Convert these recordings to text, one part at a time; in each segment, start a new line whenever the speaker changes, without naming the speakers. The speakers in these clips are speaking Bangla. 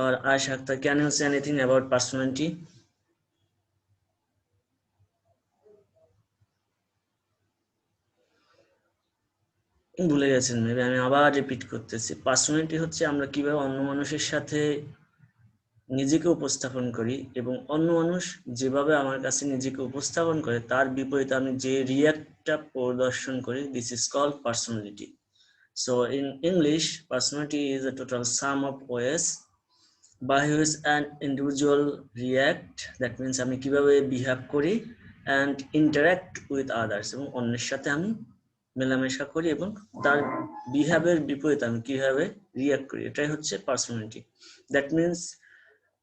Or Aisha Akhtar, can you say anything about personality? ভুলে গেছেন মেবি, আমি আবার রিপিট করতেছি। পার্সোনালিটি হচ্ছে আমরা কিভাবে অন্য মানুষের সাথে নিজেকে উপস্থাপন করি এবং অন্য মানুষ যেভাবে আমার কাছে নিজেকে উপস্থাপন করে তার বিপরীতে আমি যে রিয়াক্টটা প্রদর্শন করি, this is called personality. So in English, personality is a total sum of ways by which an individual react, that means আমি কিভাবে বিহেভ করি, and interact with others, এবং অন্যের সাথে আমি মেলামেশা করি এবং তার বিহেভের বিপরীতে আমি কিভাবে রিয়াক্ট করি, এটাই হচ্ছে পার্সোনালিটি। দ্যাট মিন্স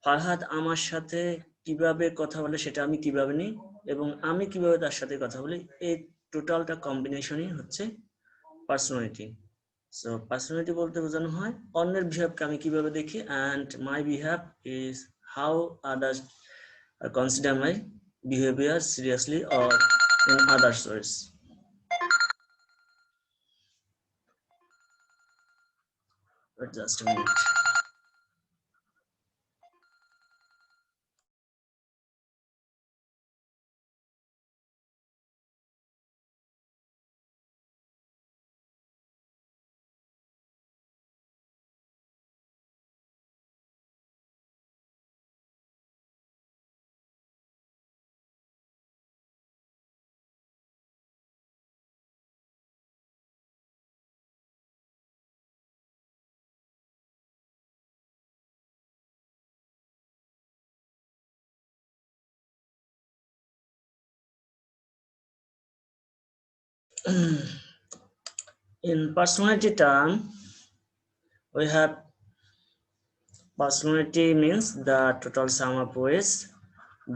ফারহাদ আমার সাথে কিভাবে কথা বলে সেটা আমি কিভাবে নিই, এবং আমি কিভাবে তার সাথে কথা বলি, এই টোটালটা কম্বিনেশনই হচ্ছে পার্সোনালিটি। সো পার্সোনালিটি বলতে বোঝানো হয় অন্যের বিহেভকে আমি কিভাবে দেখি, and my behave is how others consider my behaviour seriously or in others ways. Just a minute. In personality term, we have personality means the total sum of ways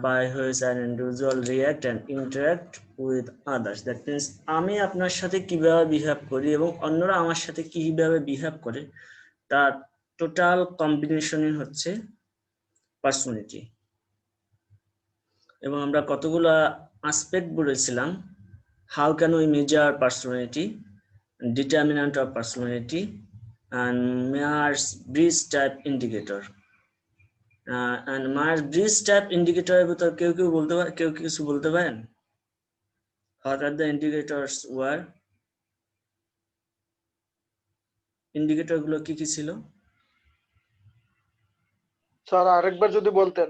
by which an individual react and interact with others. That means আমি আপনার সাথে কিভাবে বিহেভ করি এবং অন্যরা আমার সাথে কিভাবে বিহেভ করে, তার টোটাল কম্বিনেশনই হচ্ছে পার্সোনালিটি। এবং আমরা কতগুলো আসপেক্ট বলেছিলাম, how can we measure personality, determinant of personality, and Myers-Briggs type indicator. And Myers-Briggs type indicator এর ভিতর কেউ বলতে পারে, কেউ কিছু বলতে পারেন? What are the indicators were? Indicator গুলো কি কি ছিল?
স্যার আরেকবার যদি বলতেন।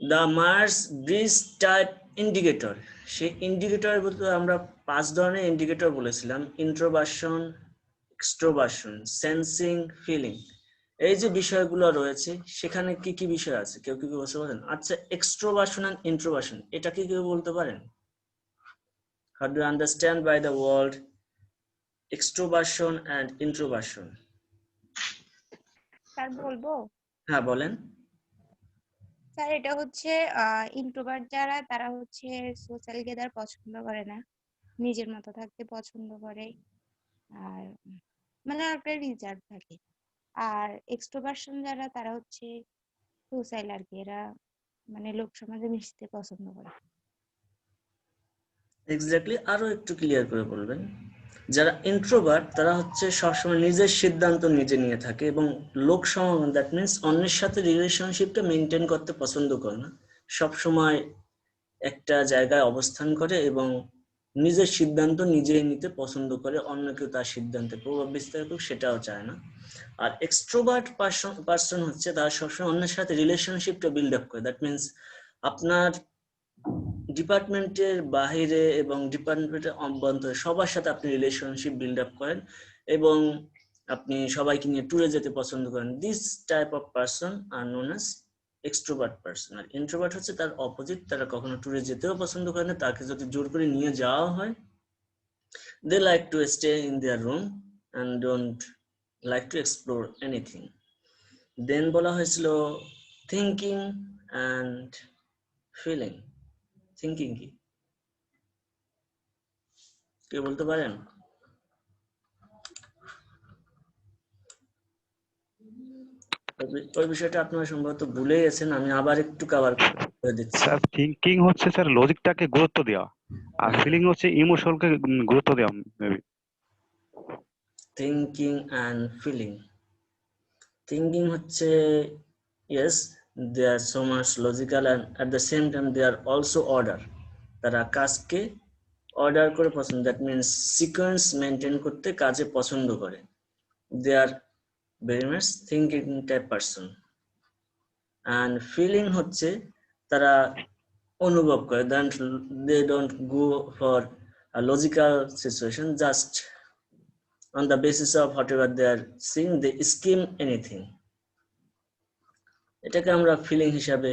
The Myers-Briggs type indicator, সেই ইন্ডিকেটরের ভিতরে আমরা 5 ধরনের ইন্ডিকেটর বলেছিলাম: ইন্ট্রোভার্সন, এক্সট্রোভার্সন, সেন্সিং, ফিলিং। এই যে বিষয়গুলো রয়েছে সেখানে কি কি বিষয় আছে, কেউ কি বলতে পারেন? আচ্ছা, এক্সট্রোভার্সন এন্ড ইন্ট্রোভার্সন, এটা কি কেউ বলতে পারেন? How do you understand by the word extroversion and introversion?
Sir বলবো?
হ্যাঁ বলেন।
স্যার এটা হচ্ছে ইন্ট্রোভার্ট যারা, তারা হচ্ছে সোশ্যাল গেদার পছন্দ করে না, নিজের মতো থাকতে পছন্দ করে, আর মানে একটা রিজার্ভ থাকে। আর এক্সট্রোভার্সন যারা, তারা হচ্ছে সোশ্যাল আর কি, এরা মানে লোক সমাজে মিশতে পছন্দ করে।
এক্স্যাক্টলি, আরো একটু ক্লিয়ার করে বলবেন। যারা ইন্ট্রোভার্ট তারা হচ্ছে সবসময় নিজের সিদ্ধান্ত নিজে নিয়ে থাকে এবং লোক সমাগম, দ্যাট মিনস অন্যের সাথে রিলেশনশিপটা মেনটেন করতে পছন্দ করে না, সবসময় একটা জায়গায় অবস্থান করে এবং নিজের সিদ্ধান্ত নিজেই নিতে পছন্দ করে, অন্য কেউ তার সিদ্ধান্তে প্রভাব বিস্তার করুক সেটাও চায় না। আর এক্সট্রোভার্ট পার্সন হচ্ছে তারা সবসময় অন্যের সাথে রিলেশনশিপটা বিল্ড আপ করে, দ্যাট মিনস আপনার ডিপার্টমেন্টের বাইরে এবং ডিপার্টমেন্টের অভ্যন্তরে সবার সাথে আপনি রিলেশনশিপ বিল্ড আপ করেন এবং আপনি সবাইকে নিয়ে ট্যুরে যেতে পছন্দ করেন। This type of person are known as extrovert person. আর ইন্ট্রোভার্ট হচ্ছে তার অপোজিট, তারা কখনো ট্যুরে যেতেও পছন্দ করে না, তাকে যদি জোর করে নিয়ে যাওয়া হয়, they like to stay in their room and don't like to explore anything. Then বলা হয়েছিল থিঙ্কিং অ্যান্ড ফিলিং। থিঙ্কিং কি কে বলতে পারেন? ওই বিষয়টা আপনারা সম্ভবত ভুলে গেছেন, আমি আবার একটু কভার করে দিচ্ছি।
স্যার থিঙ্কিং হচ্ছে স্যার লজিকটাকে গুরুত্ব দেওয়া, আর ফিলিং হচ্ছে ইমোশনকে গুরুত্ব দেওয়া maybe.
Thinking and feeling, thinking হচ্ছে yes, they are so much logical and at the same time they are also order. তারা কাজকে অর্ডার করে পছন্দ, দ্যাট মিনস সিকোয়েন্স মেনটেন করতে কাজে পছন্দ করে। they are very much thinking type person. and feeling হচ্ছে তারা অনুভব করে, they don't go for a logical situation, just on the basis of whatever they are seeing they scheme anything. এটাকে আমরা ফিলিং হিসাবে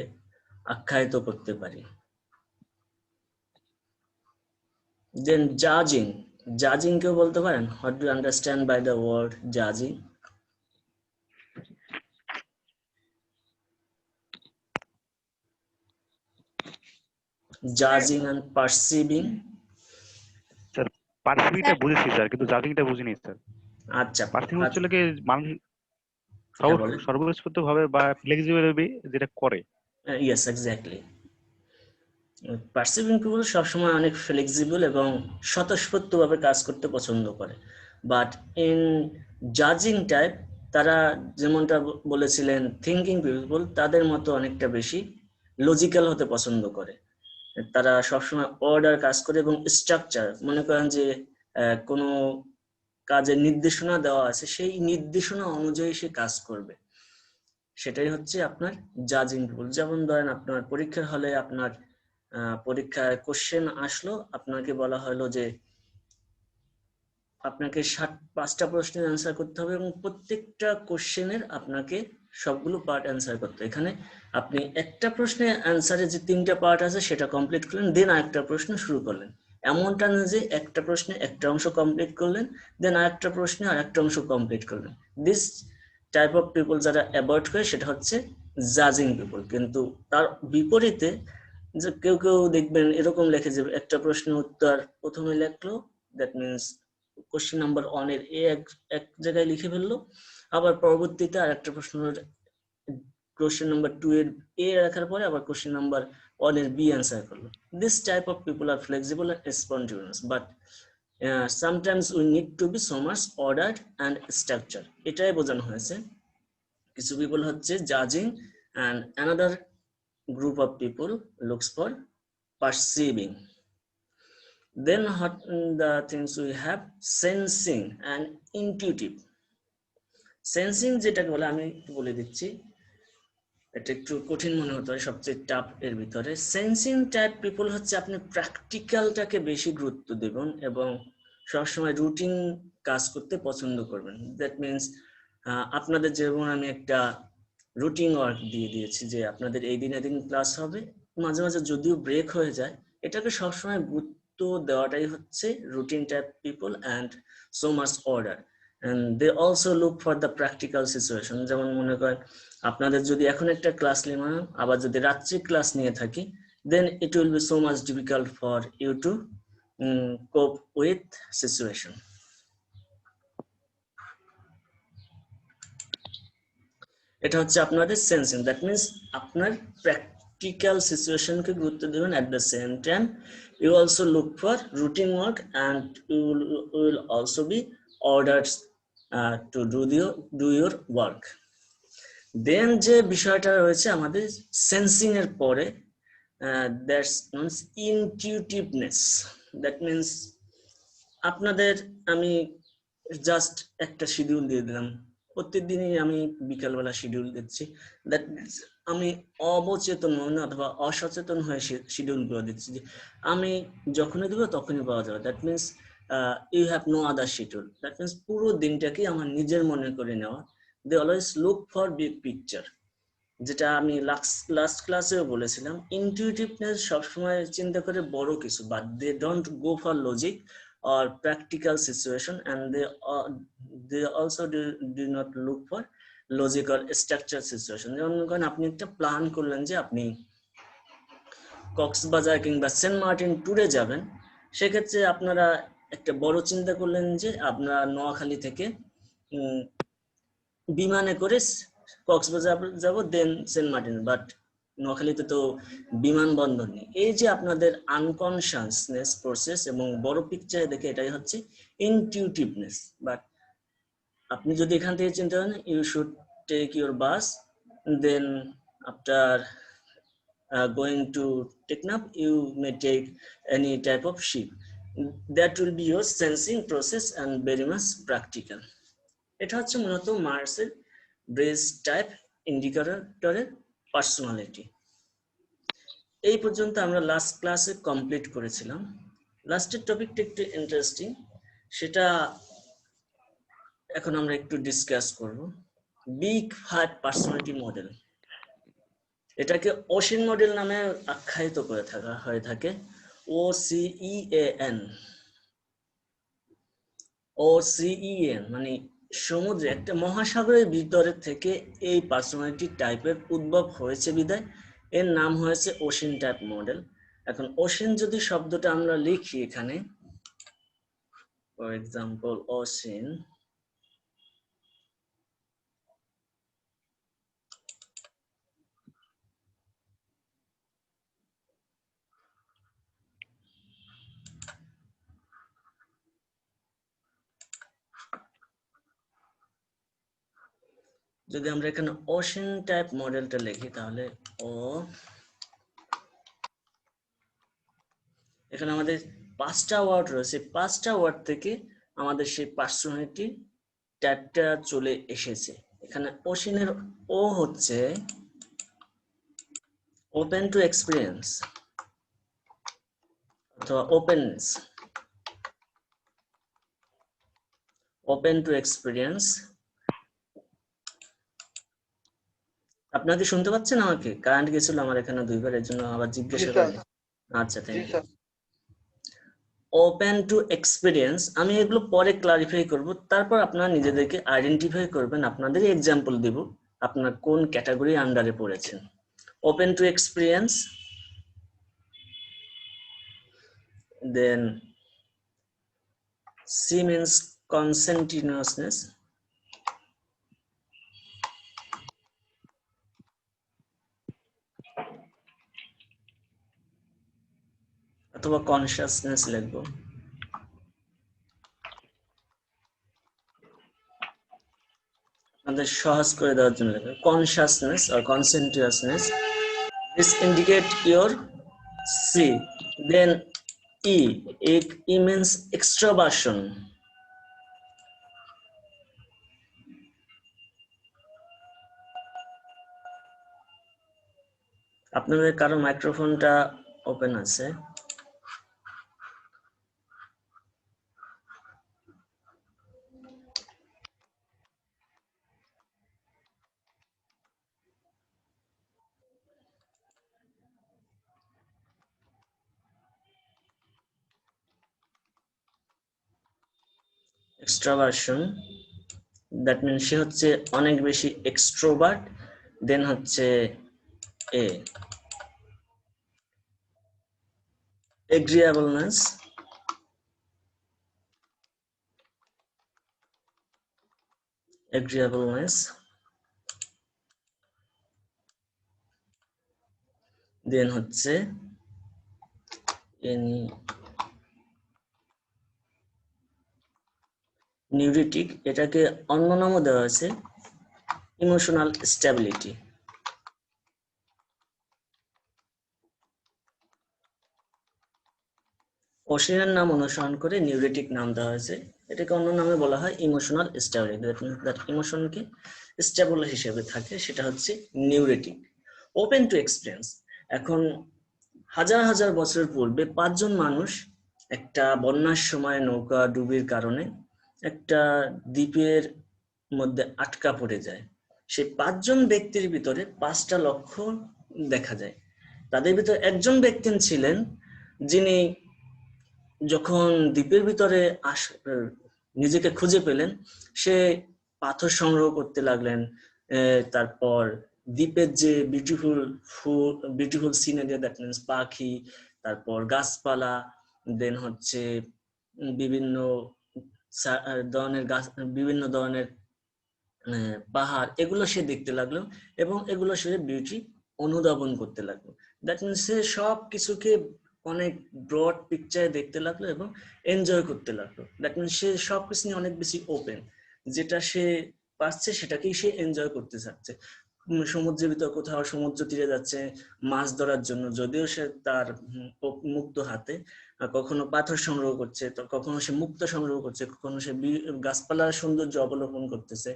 আখ্যায়িত করতে পারি। দেন জাজিং কেউ বলতে পারেন? What do understand by the word জাজিং? জাজিং and পারসিভিং।
Sir পারসিভিংটা বুঝেছি স্যার, কিন্তু জাজিংটা বুঝিনি স্যার।
আচ্ছা,
পারসিভিং হচ্ছে কি মানুষ
হ্যাঁ, বলেন।
সর্বস্ফূর্ত ভাবে বা ফ্লেক্সিবল যেটা করে।
Yes, exactly. পারসিভিং পিপল সবসময় অনেক ফ্লেক্সিবল এবং স্বতঃস্ফূর্তভাবে কাজ করতে পছন্দ করে। বাট ইন জাজিং টাইপ তারা যেমনটা বলেছিলেন থিঙ্কিং পিপল, তাদের মতো অনেকটা বেশি লজিক্যাল হতে পছন্দ করে। তারা সবসময় অর্ডার কাজ করে এবং স্ট্রাকচার, মনে করেন যে কোনো কাজের নির্দেশনা দেওয়া আছে, সেই নির্দেশনা অনুযায়ী সে কাজ করবে। সেটাই হচ্ছে আপনার জাজিং পিপল। যেমন ধরেন আপনার পরীক্ষার হলে আপনার পরীক্ষায় কোশ্চেন আসলো, আপনাকে বলা হলো যে আপনাকে 5টা প্রশ্নের অ্যান্সার করতে হবে এবং প্রত্যেকটা কোশ্চেনের আপনাকে সবগুলো পার্ট অ্যান্সার করতে। এখানে আপনি একটা প্রশ্নের অ্যান্সারে যে 3টা পার্ট আছে সেটা কমপ্লিট করলেন, দেন আরেকটা প্রশ্ন শুরু করলেন। এমনটা না যে একটা প্রশ্নে একটা অংশ কমপ্লিট করলেন, দেন আরেকটা প্রশ্নে আরেকটা অংশ কমপ্লিট করলেন। দিস টাইপ অফ পিপল যারা অ্যাভয়েড করে সেটা হচ্ছে জাজিং পিপল। কিন্তু তার বিপরীতে যে কেউ কেউ দেখবেন এরকম লেখে যে একটা প্রশ্নের উত্তর প্রথমে লেখলো, দ্যাট মিনস কোশ্চেন নাম্বার 1 এর এ এক জায়গায় লিখে ফেললো, আবার পরবর্তীতে আরেকটা প্রশ্নের কোশ্চেন নাম্বার 2 এর এ রাখার পরে আবার কোশ্চেন নাম্বার 1 এর বি অ্যান্সার করলো। This type of people are flexible and spontaneous, but sometimes we need to be so much ordered and structured. এটাই বোঝানো হয়েছে। কিছু পিপল হচ্ছে জাজিং and another group of people looks for perceiving. Then what the things we have, sensing and intuitive. Sensing যেটাকে বলে আমি একটু বলে দিচ্ছি, এটা একটু কঠিন মনে হতে হয়, সবচেয়ে টাফ এর ভিতরে। সেন্সিং টাইপ পিপল হচ্ছে আপনি প্র্যাকটিক্যালটাকে বেশি গুরুত্ব দেবেন এবং সবসময় রুটিন কাজ করতে পছন্দ করবেন। দ্যাট মিনস আপনাদের যেমন আমি একটা রুটিন ওয়ার্ক দিয়ে দিয়েছি যে আপনাদের এই দিন এদিন ক্লাস হবে, মাঝে মাঝে যদিও ব্রেক হয়ে যায়, এটাকে সবসময় গুরুত্ব দেওয়াটাই হচ্ছে routine type people and so much order. and they also look for the practical situation. যেমন মনে করেন আপনাদের যদি এখন একটা ক্লাস নিলাম, আবার যদি রাত্রি ক্লাস নিয়ে থাকি, then it will be so much difficult for you to cope with situation. এটা হচ্ছে আপনাদের সেন্সিং, দ্যাট মিনস আপনার প্র্যাকটিক্যাল সিচুয়েশনকে গুরুত্ব দেবেন, at the same time you also look for routine work and you will also be ordered to do your work. দেন যে বিষয়টা রয়েছে আমাদের সেন্সিং এর পরে, দ্যাটস মিনস ইনটিউটিভনেস। দ্যাট মিনস আপনাদের আমি জাস্ট একটা শিডিউল দিয়ে দিলাম, প্রত্যেকদিনই আমি বিকালবেলা শিডিউল দিচ্ছি, দ্যাট মিনস আমি অবচেতন মনে অথবা অসচেতন হয়ে শিডিউল করে দিচ্ছি যে আমি যখনই দেবো তখনই পাওয়া যাবে। That means you have no other schedule. That means পুরো দিনটাকে আমার নিজের মনে করে নেওয়া। They always look for big picture, যেটা আমি লাস্ট ক্লাসেও বলেছিলাম। ইনটিউটিভনেস সবসময় চিন্তা করে বড় কিছু, but they don't go for logic or practical situation, and they also do not look for logic or structured situation. যেমন মনে করেন আপনি একটা প্ল্যান করলেন যে আপনি কক্সবাজার কিংবা সেন্ট মার্টিন ট্যুরে যাবেন, সেক্ষেত্রে আপনারা একটা বড় চিন্তা করলেন যে আপনারা নোয়াখালী থেকে বিমানে করে কক্সবাজার যাব, দেন সেন্ট মার্টিন, বাট নোয়াখালীতে তো বিমানবন্দর নেই। এই যে আপনাদের আনকনসিয়াসনেস প্রসেস এবং বড় পিকচারে দেখে, এটাই হচ্ছে ইনটিউটিভনেস। বাট আপনি যদি এখান থেকে চিন্তা করেন, you should take your bus, then after going to Teknaf, you may take any type of ship. That will be your sensing process and very much practical. এটা হচ্ছে মূলত মার্সের ব্রেস টাইপ ইন্ডিকেটরের পার্সোনালিটি। এই পর্যন্ত আমরা লাস্ট ক্লাসে কমপ্লিট করেছিলাম। লাস্টের টপিকটা একটু ইন্টারেস্টিং, সেটা এখন আমরা একটু ডিসকাস করব। বিগ 5 পার্সোনালিটি মডেল, এটাকে ওশেন মডেল নামে আখ্যায়িত করে হয়ে থাকে। OCEAN, মানে সমুদ্রে একটা মহাসাগরের ভিতরে থেকে এই পার্সোনালিটি টাইপের উদ্ভব হয়েছে বিধায় এর নাম হয়েছে ওশেন টাইপ মডেল। এখন ওশেন যদি শব্দটা আমরা লিখি এখানে, ফর এক্সাম্পল ওশেন, যদি আমরা এখানে ওশেন টাইপ মডেলটা লিখি তাহলে এখানে আমাদের 5টা ওয়ার্ড রয়েছে, 5টা ওয়ার্ড থেকে আমাদের সেই পার্সোনালিটি টাইপটা চলে এসেছে। এখানে ওশেনের ও হচ্ছে ওপেন টু এক্সপিরিয়েন্স অথবা ওপেননেস, ওপেন টু এক্সপিরিয়েন্স। আপনারা কি শুনতে পাচ্ছেন আমাকে? কারেন্ট গেছিল আমার এখানে 2বার, এর জন্য আবার জিজ্ঞাসা করি। আচ্ছা, thank you. Open to experience, আমি এগুলো পরে ক্লারিফাই করব, তারপর আপনারা নিজেদেরকে আইডেন্টিফাই করবেন, আপনাদের এক্সাম্পল দেব আপনার কোন ক্যাটাগরি আন্ডারে পড়েছেন। Open to experience, then C means conscientiousness, অথবা কনসিয়াসনেস লিখবো। আপনাদের সহজ করে দেওয়ার জন্য লিখবো consciousness or conscientiousness. This indicate your C. Then E. E means extraversion. আপনাদের কারো মাইক্রোফোনটা ওপেন আছে? এক্সট্রাভার্সন, দ্যাট মিনস সে হচ্ছে অনেক বেশি এক্সট্রোভার্ট। দেন হচ্ছে এ এগ্রিয়েবলনেস, দেন হচ্ছে নিউরিটিক, এটাকে অন্য নামও দেওয়া হয়েছে ইমোশনাল স্ট্যাবিলিটি। ওশেনের নাম অনুসরণ করে নিউরিটিক নাম দেওয়া হয়েছে, এটাকে অন্য নামে বলা হয় ইমোশনাল স্ট্যাবিলিটি। দ্যাট ইমোশনকে স্টেবল হিসেবে থাকে, সেটা হচ্ছে নিউরিটিক। ওপেন টু এক্সপিরিয়েন্স, এখন হাজার হাজার বছর পূর্বে 5 জন মানুষ একটা বন্যার সময় নৌকা ডুবির কারণে একটা দ্বীপের মধ্যে আটকা পড়ে যায়। সেই 5 জন ব্যক্তির ভিতরে 5টা লক্ষণ দেখা যায়। তাদের ভিতরে একজন ব্যক্তি ছিলেন যিনি যখন দ্বীপের ভিতরে নিজেকে খুঁজে পেলেন, সে পাথর সংগ্রহ করতে লাগলেন। তারপর দ্বীপের যে বিউটিফুল সিনারি, দ্যাট মিনস পাখি, তারপর গাছপালা, দেন হচ্ছে বিভিন্ন ধরনের গাছ, বিভিন্ন ধরনের পাহাড়, এগুলো সে দেখতে লাগলো এবং এগুলো সে বিউটি অনুধাবন করতে লাগলো। দ্যাট মিনস সে সব কিছুকে অনেক ব্রড পিকচারে দেখতে লাগলো এবং এনজয় করতে লাগলো। দ্যাট মিনস সে সবকিছু নিয়ে অনেক বেশি ওপেন, যেটা সে পাচ্ছে সেটাকেই সে এনজয় করতে চাচ্ছে। সমুদ্রের ভিতর কোথাও সমুদ্র তীরে যাচ্ছে মাছ ধরার জন্য, যদিও সে তার মুক্ত হাতে, কখনো পাথর সংগ্রহ করছে, তো কখনো সে মুক্ত সংগ্রহ করছে, কখনো সে গাছপালার সৌন্দর্য অবলোকন করতেছে,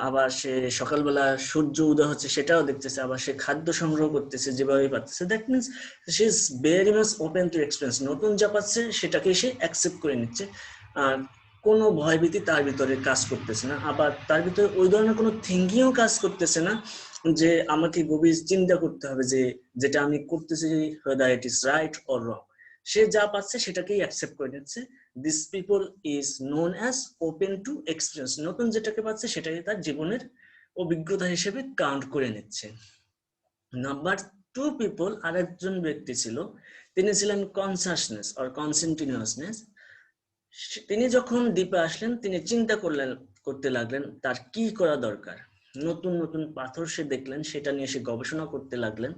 আবার সে সকালবেলা সূর্য উদয় হচ্ছে সেটাও দেখতেছে, আবার সে খাদ্য সংগ্রহ করতেছে যেভাবে পাচ্ছে। That means say is very much open to experience. নতুন যা পাচ্ছে সেটাকে সে অ্যাকসেপ্ট করে নিচ্ছে, কোনো ভয়ভীতি তার ভিতরে কাজ করতেছে না, আবার তার ভিতরে ওই ধরনের কোনো থিঙ্কিংও কাজ করতেছে না যে আমাকে গভীর চিন্তা করতে হবে যে যেটা আমি করতেছি whether it is right or wrong। সে যা পাচ্ছে সেটাকেই অ্যাকসেপ্ট করে নিচ্ছে। This people is known as open to experience. নতুন যেটাকে পাচ্ছে সেটাকে তার জীবনের অভিজ্ঞতা হিসেবে কাউন্ট করে নিচ্ছে। নাম্বার 2 পিপল, আরেকজন ব্যক্তি ছিল, তিনি ছিলেন কনসাসনেস অর কনসেন্টিনিউয়াসনেস। তিনি যখন দ্বীপে আসলেন তিনি চিন্তা করতে লাগলেন তার কি করা দরকার। নতুন নতুন পাথর সে দেখলেন, সেটা নিয়ে সে গবেষণা করতে লাগলেন।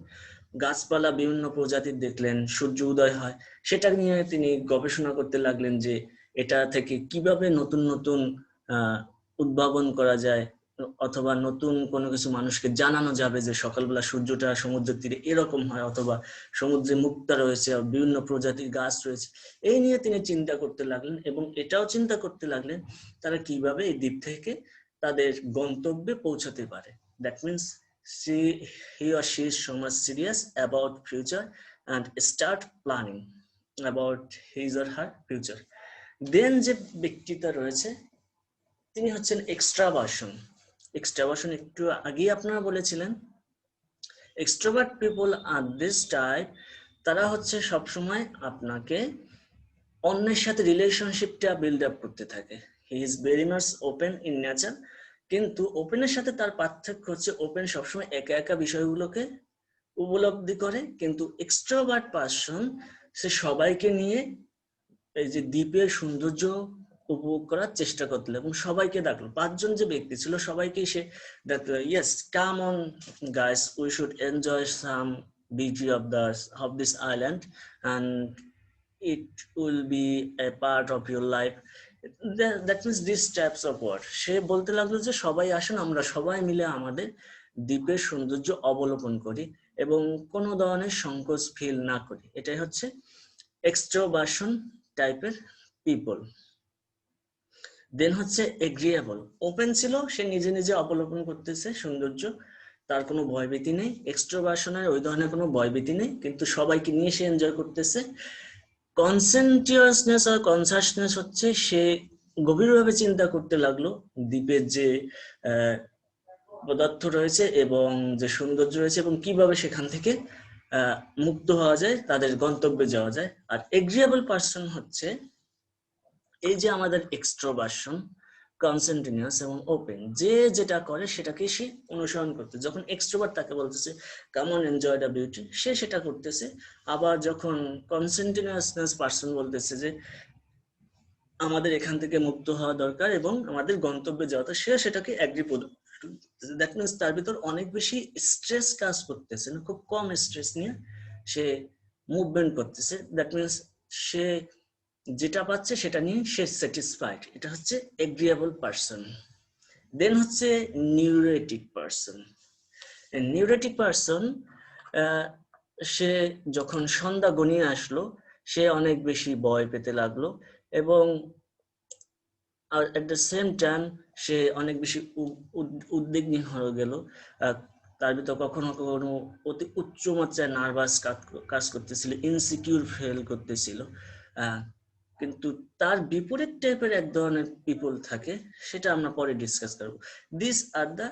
গাছপালা বিভিন্ন প্রজাতির দেখলেন, সূর্য উদয় হয়, সেটা নিয়ে তিনি গবেষণা করতে লাগলেন যে এটা থেকে কিভাবে নতুন নতুন উদ্ভাবন করা যায়, অথবা নতুন কোনো কিছু মানুষকে জানানো যাবে যে সকালবেলা সূর্যটা সমুদ্রের তীরে এরকম হয়, অথবা সমুদ্রে মুক্তা রয়েছে, বিভিন্ন প্রজাতির গাছ রয়েছে। এই নিয়ে তিনি চিন্তা করতে লাগলেন, এবং এটাও চিন্তা করতে লাগলেন তারা কিভাবে এই দ্বীপ থেকে তাদের গন্তব্যে পৌঁছাতে পারে। That means he or she is so much serious about future and start planning about his or her future. দেন যে ব্যক্তিটা রয়েছে তিনি হচ্ছেন এক্সট্রাভার্সন। এক্সট্রাভার্সন একটু আগেই আপনারা বলেছিলেন। Extrovert people are this type, তারা হচ্ছে সবসময় আপনাকে অন্যের সাথে রিলেশনশিপটা বিল্ড আপ করতে থাকে। হি is very much open in nature, কিন্তু ওপেনের সাথে তার পার্থক্য হচ্ছে ওপেন সবসময় একা একা বিষয়গুলোকে উপলব্ধি করে, কিন্তু এক্সট্রোভার্ট পারসন সে সবাইকে নিয়ে এই যে দ্বীপের সৌন্দর্য উপভোগ করার চেষ্টা করতে, এবং সবাইকে ডাকলো। 5 জন যে ব্যক্তি ছিল সবাইকে সে ডাকলো, yes come on guys, we should enjoy some beauty of this island and it will be a part of your life. That means these types of word সে বলতে লাগলো যে সবাই আসুন, আমরা সবাই মিলে আমাদের দ্বীপের সৌন্দর্য অবলোকন করি এবং কোনো ধরনের সংকোচ ফিল না করি। এটাই হচ্ছে এক্সট্রোভার্সন টাইপের পিপল। দেন হচ্ছে এগ্রিয়েবল। ওপেন ছিল, সে নিজে নিজে অবলোকন করতেছে সৌন্দর্য, তার কোনো ভয়ভীতি নেই। এক্সট্রোভার্সনের ওই ধরনের কোনো ভয়ভীতি নেই, কিন্তু সবাইকে নিয়ে সে এনজয় করতেছে। কনসেন্ট্রিয়াসনেস আর কনসাসনেস হচ্ছে সে গভীরভাবে চিন্তা করতে লাগলো দ্বীপের যে পদার্থ রয়েছে এবং যে সৌন্দর্য রয়েছে, এবং কিভাবে সেখান থেকে মুক্ত হওয়া যায়, তাদের গন্তব্যে যাওয়া যায়। আর এগ্রিয়েবল পারসন হচ্ছে এই যে আমাদের এক্সট্রোভার্সন, কনসেন্টিনিউয়াস এবং ওপেন, যে যেটা করে সেটাকে সে অনুসরণ করতে। যখন এক্সট্রোভার্ট তাকে বলতেছে come on enjoy the beauty, সে সেটা করতেছে। আবার যখন কনসেন্টিনিউয়াসনেস পারসন বলতেছে যে আমাদের এখান থেকে মুক্ত হওয়া দরকার এবং আমাদের গন্তব্যে যাওয়া, সে সেটাকে অ্যাগ্রি করতেছে। দ্যাট মিনস তার ভিতর অনেক বেশি স্ট্রেস কাজ করতেছে না, খুব কম স্ট্রেস নিয়ে সে মুভমেন্ট করতেছে। দ্যাট মিনস সে যেটা পাচ্ছে সেটা নিয়ে সে স্যাটিসফাইড। এটা হচ্ছে এগ্রিয়েবল পারসন। দেন হচ্ছে নিউরেটিক পারসন। নিউরেটিক পারসন, সে যখন সন্ধ্যা গনিয়ে আসলো সে অনেক বেশি ভয় পেতে লাগলো, এবং এট দ্য সেম টাইম সে অনেক বেশি উদ্বিগ্ন হয়ে গেল। তার ভিতর কখনো কখনো অতি উচ্চ মাত্রায় নার্ভাস কাজ করতেছিল, ইনসিকিউর ফিল করতেছিল। কিন্তু তার বিপরীত টাইপের এক ধরনের পিপল থাকে, সেটা আমরা পরে ডিসকাস করব। This are the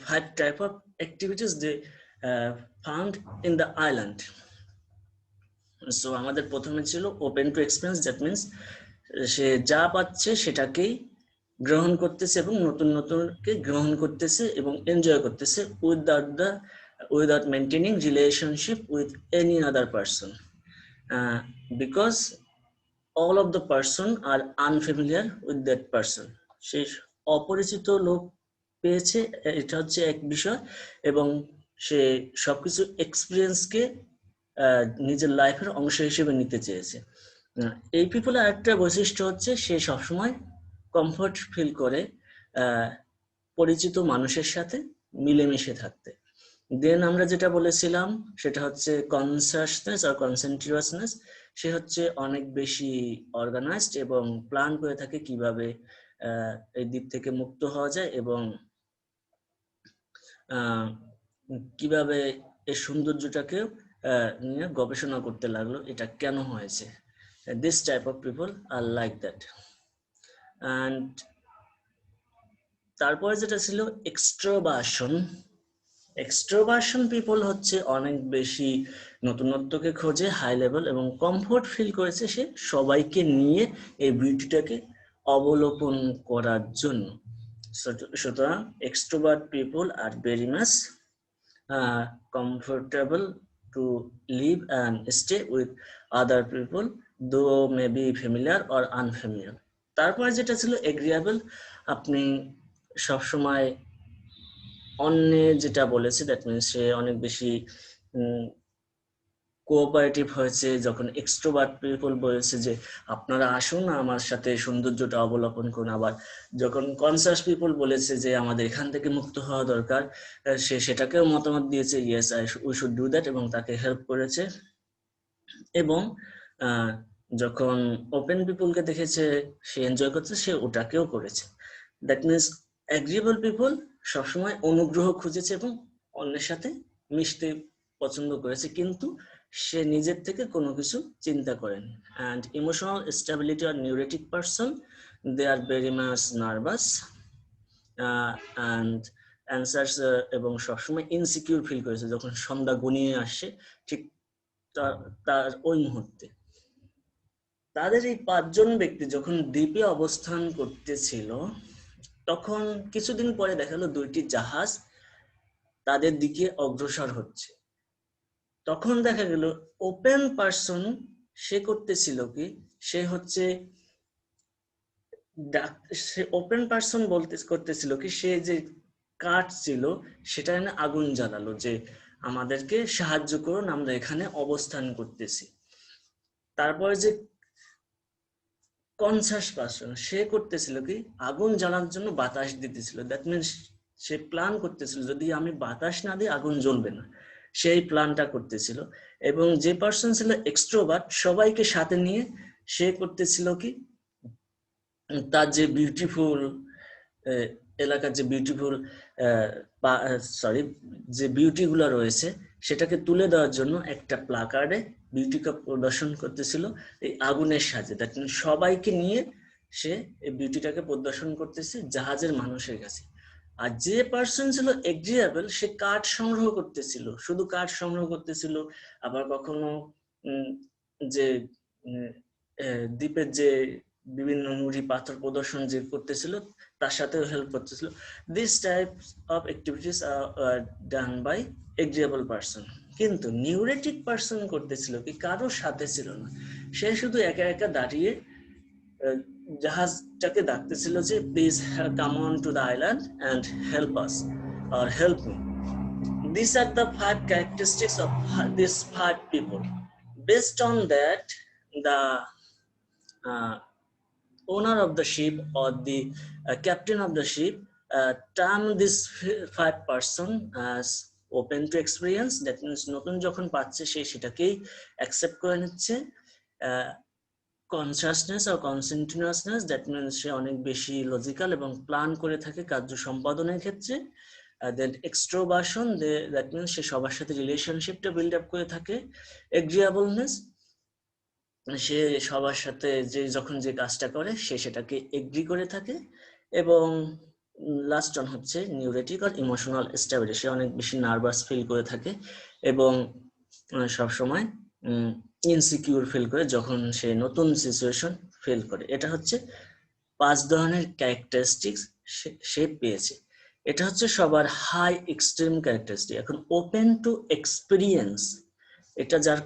5 type of activities they found in the island. So আমাদের প্রথমে ছিল open to experience. That means সে যা পাচ্ছে সেটাকেই গ্রহণ করতেছে এবং নতুন নতুনকে গ্রহণ করতেছে এবং এনজয় করতেছে without maintaining relationship with any other person, because all of the person are unfamiliar with that person. সে অপরিচিত লোক পেয়েছে, এটা হচ্ছে এক বিষয়, এবং সে সবকিছু এক্সপিরিয়েন্সকে নিজের লাইফের অংশ হিসেবে নিতে চেয়েছে। এই পিপলের আরেকটা বৈশিষ্ট্য হচ্ছে সে সবসময় কমফর্ট ফিল করে পরিচিত মানুষের সাথে মিলেমিশে থাকতে। দেন আমরা যেটা বলেছিলাম সেটা হচ্ছে কনসাসনেস আর কনসেন্ট্রিয়াসনেস। সে হচ্ছে অনেক বেশি অর্গানাইজড এবং প্ল্যান করে থাকে কিভাবে এই দিক থেকে মুক্ত হওয়া যায় এবং কিভাবে এই সৌন্দর্যটাকে নিয়ে গবেষণা করতে লাগলো, এটা কেন হয়েছে। This type of people are like that. And তারপরে যেটা ছিল এক্সট্রোভার্সন। এক্সট্রোভার্সন পিপল হচ্ছে অনেক বেশি নতুনত্বকে খোঁজে, হাই লেভেল এবং কমফোর্ট ফিল করেছে সে সবাইকে নিয়ে এই বিউটিটাকে অবলোকন করার জন্য। সুতরাং extrovert people R very much comfortable to live and stay with other people though may be familiar or unfamiliar. তারপরে যেটা ছিল এগ্রিয়েবল, আপনি সবসময় অন্যে যেটা বলেছে দ্যাট মিনস সে অনেক বেশি কোঅপারেটিভ হয়েছে। যখন এক্সট্রোভার্ট পিপল বলেছে যে আপনারা আসুন আমার সাথে সৌন্দর্যটা অবলোকন করুন, আবার যখন কনসাস পিপল বলেছে যে আমাদের এখান থেকে মুক্ত হওয়া দরকার, সে সেটাকেও মতামত দিয়েছে, yes we should do that, এবং তাকে হেল্প করেছে। এবং যখন ওপেন পিপলকে দেখেছে সে এনজয় করছে, সে ওটাকেও করেছে। দ্যাট মিনস এগ্রিয়েবল পিপল সবসময় অনুগ্রহ খুঁজেছে এবং অন্যের সাথে মিশতে পছন্দ করেছে, কিন্তু সে নিজের থেকে কোনো কিছু চিন্তা করেন। অ্যান্ড ইমোশনাল স্টেবিলিটি আর neurotic person, they are very much nervous and anxious, এবং সবসময় ইনসিকিউর ফিল করেছে যখন সন্ধ্যা ঘনিয়ে আসে, ঠিক তার ওই মুহূর্তে। তাদের এই 5 জন ব্যক্তি যখন দ্বীপে অবস্থান করতেছিল, তখন কিছুদিন পরে দেখা গেল 2টি জাহাজ তাদের দিকে অগ্রসর হচ্ছে। তখন দেখা গেল ওপেন পারসন সে করতেছিল কি, সে হচ্ছে ওপেন পারসন করতেছিল কি, সে যে কাঠ ছিল সেটা এনে আগুন জ্বালালো যে আমাদেরকে সাহায্য করুন, আমরা এখানে অবস্থান করতেছি। তারপরে যে কনসাস পারসন সে করতেছিল কি, আগুন জ্বালানোর জন্য বাতাস দিতেছিল। দ্যাট মিনস সে প্ল্যান করতেছিল যদি আমি বাতাস না দিই আগুন জ্বলবে না, সেই প্ল্যানটা করতেছিল। এবং যে পারসন ছিল এক্সট্রোভার্ট, সবাইকে সাথে নিয়ে সে করতেছিল কি, তার যে বিউটিফুল এলাকার যে বিউটিফুল যে বিউটি গুলো রয়েছে সেটাকে তুলে দেওয়ার জন্য একটা প্লাকার্ডে বিউটি কাপ প্রদর্শন করতেছিল এই আগুনের সাথে। দ্যাট মিনস সবাইকে নিয়ে সে এই বিউটিটাকে প্রদর্শন করতেছে জাহাজের মানুষের কাছে। আর যে পার্সন ছিল এগ্রিয়েবল, সে কাঠ সংগ্রহ করতেছিল, শুধু কাঠ সংগ্রহ করতেছিল, আবার কখনো যে দ্বীপের যে বিভিন্ন নুড়ি পাথর প্রদর্শন যে করতেছিল তার সাথেও হেল্প করতেছিল। This types of activities are done by agreeable person. কিন্তু নিউরেটিক পার্সন করতেছিল কি, কারোর সাথে ছিল না, সে শুধু একা একা দাঁড়িয়ে জাহাজটাকে ডাকতেছিল যে please come on to the island and help us or help me. These are the 5 characteristics of these 5 people. Based on that, the owner of the ship or the captain of the ship termed this 5 person as open to experience. That means নতুন যখন পাচ্ছে সে সেটাকেই অ্যাকসেপ্ট করে নিচ্ছে। কনসাসনেস আর কনসেন্ট্রিয়াসনেস, দ্যাট মিনস সে অনেক বেশি লজিক্যাল এবং প্ল্যান করে থাকে কার্য সম্পাদনের ক্ষেত্রে। দেন এক্সট্রোভার্সন, দ্যাট মিনস সে সবার সাথে রিলেশনশিপটা বিল্ড আপ করে থাকে। এগ্রিয়েবলনেস, সে সবার সাথে যে যখন যে কাজটা করে সে সেটাকে এগ্রি করে থাকে। এবং লাস্ট ওয়ান হচ্ছে নিউরেটিক আর ইমোশনাল স্টেবিলিটি, সে অনেক বেশি নার্ভাস ফিল করে থাকে এবং সবসময় ইনসিকিউর ফিল করে যখন সে নতুন সিচুয়েশন ফিল করে। এটা হচ্ছে 5 ধরনের ক্যারেক্টারিস্টিক্স সে পেয়েছে। এটা হচ্ছে সবার হাই এক্সট্রিম ক্যারেক্টারিস্টিক। এখন ওপেন টু এক্সপিরিয়েন্স, এটা যার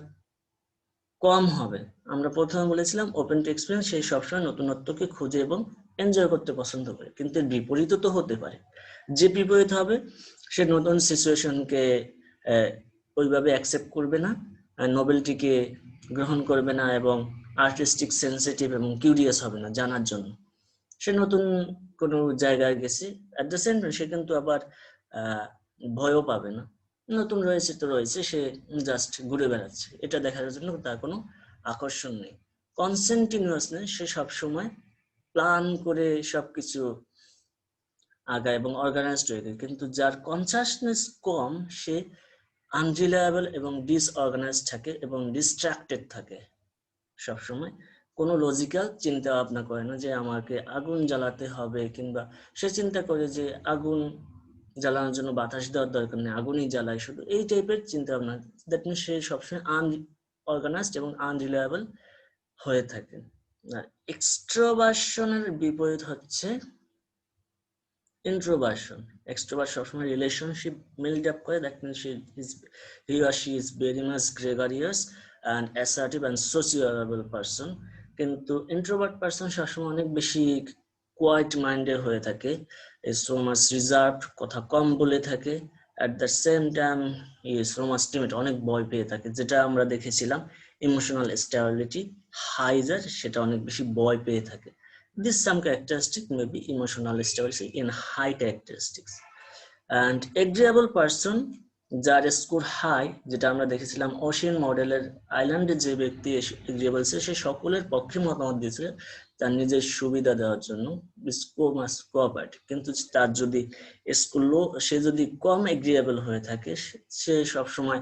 কম হবে, আমরা প্রথমে বলেছিলাম ওপেন টু এক্সপিরিয়েন্স সে সবসময় নতুনত্বকে খুঁজে এবং এনজয় করতে পছন্দ করে। কিন্তু বিপরীত তো হতে পারে, যে বিপরীত হবে সে নতুন সিচুয়েশনকে ওইভাবে অ্যাকসেপ্ট করবে না, নোবেলটিকে গ্রহণ করবে না এবং আর্টিস্টিক সেন্সিটিভ এবং কিউরিয়াস হবে না জানার জন্য। সে নতুন কোনো জায়গায় গেছে, অ্যাট দ্য সেম টাইম সে কিন্তু আবার ভয়ও পাবে না। নতুন রয়েছে তো রয়েছে, সে জাস্ট ঘুরে বেড়াচ্ছে, এটা দেখার জন্য তার কোনো আকর্ষণ নেই। কনসেন্টিনিউয়াসনেস, সে সবসময় প্ল্যান করে সবকিছু আগায় এবং অর্গানাইজড হয়ে থাকে। কিন্তু যার কনসাসনেস কম, সে আনরিলায়েবল এবং ডিসঅর্গানাইজড থাকে এবং ডিস্ট্রাক্টেড থাকে সবসময়। কোনো লজিক্যাল চিন্তা ভাবনা করে না যে আমাকে আগুন জ্বালাতে হবে, কিংবা সে চিন্তা করে যে আগুন জ্বালানোর জন্য বাতাস দেওয়ার দরকার নেই, আগুনই জ্বালায় শুধু, এই টাইপের চিন্তা ভাবনা। দ্যাট মিনস সে সবসময় আনঅর্গানাইজড এবং আনরিলায়েবল হয়ে থাকে। আর এক্সট্রোভার্সনের বিপরীত হচ্ছে introversion. Extrovert সবসময় রিলেশনশিপ বিল্ড আপ করে, that means he or she is very much gregarious and assertive and sociable person. কিন্তু ইন্ট্রোভার্ট পারসন সবসময় অনেক বেশি কোয়াইট মাইন্ডের হয়ে থাকে, is so much reserved, কথা কম বলে থাকে, at the same time he is so much timid, অনেক ভয় পেয়ে থাকে। যেটা আমরা দেখেছিলাম ইমোশনাল স্টেবিলিটি হাইজার, সেটা অনেক বেশি ভয় পেয়ে থাকে। This some characteristic may be emotional stability in high characteristics. And agreeable person যার স্কোর হাই, যেটা আমরা দেখেছিলাম ওশিয়ান মডেলের আইল্যান্ডে যে ব্যক্তি এগ্রিয়েবল ছিল, সে সকলের পক্ষে মতামত দিয়েছিল তার নিজের সুবিধা দেওয়ার জন্য, কিন্তু তার যদি স্কোর লো, সে যদি কম এগ্রিয়েবল হয়ে থাকে, সে সবসময়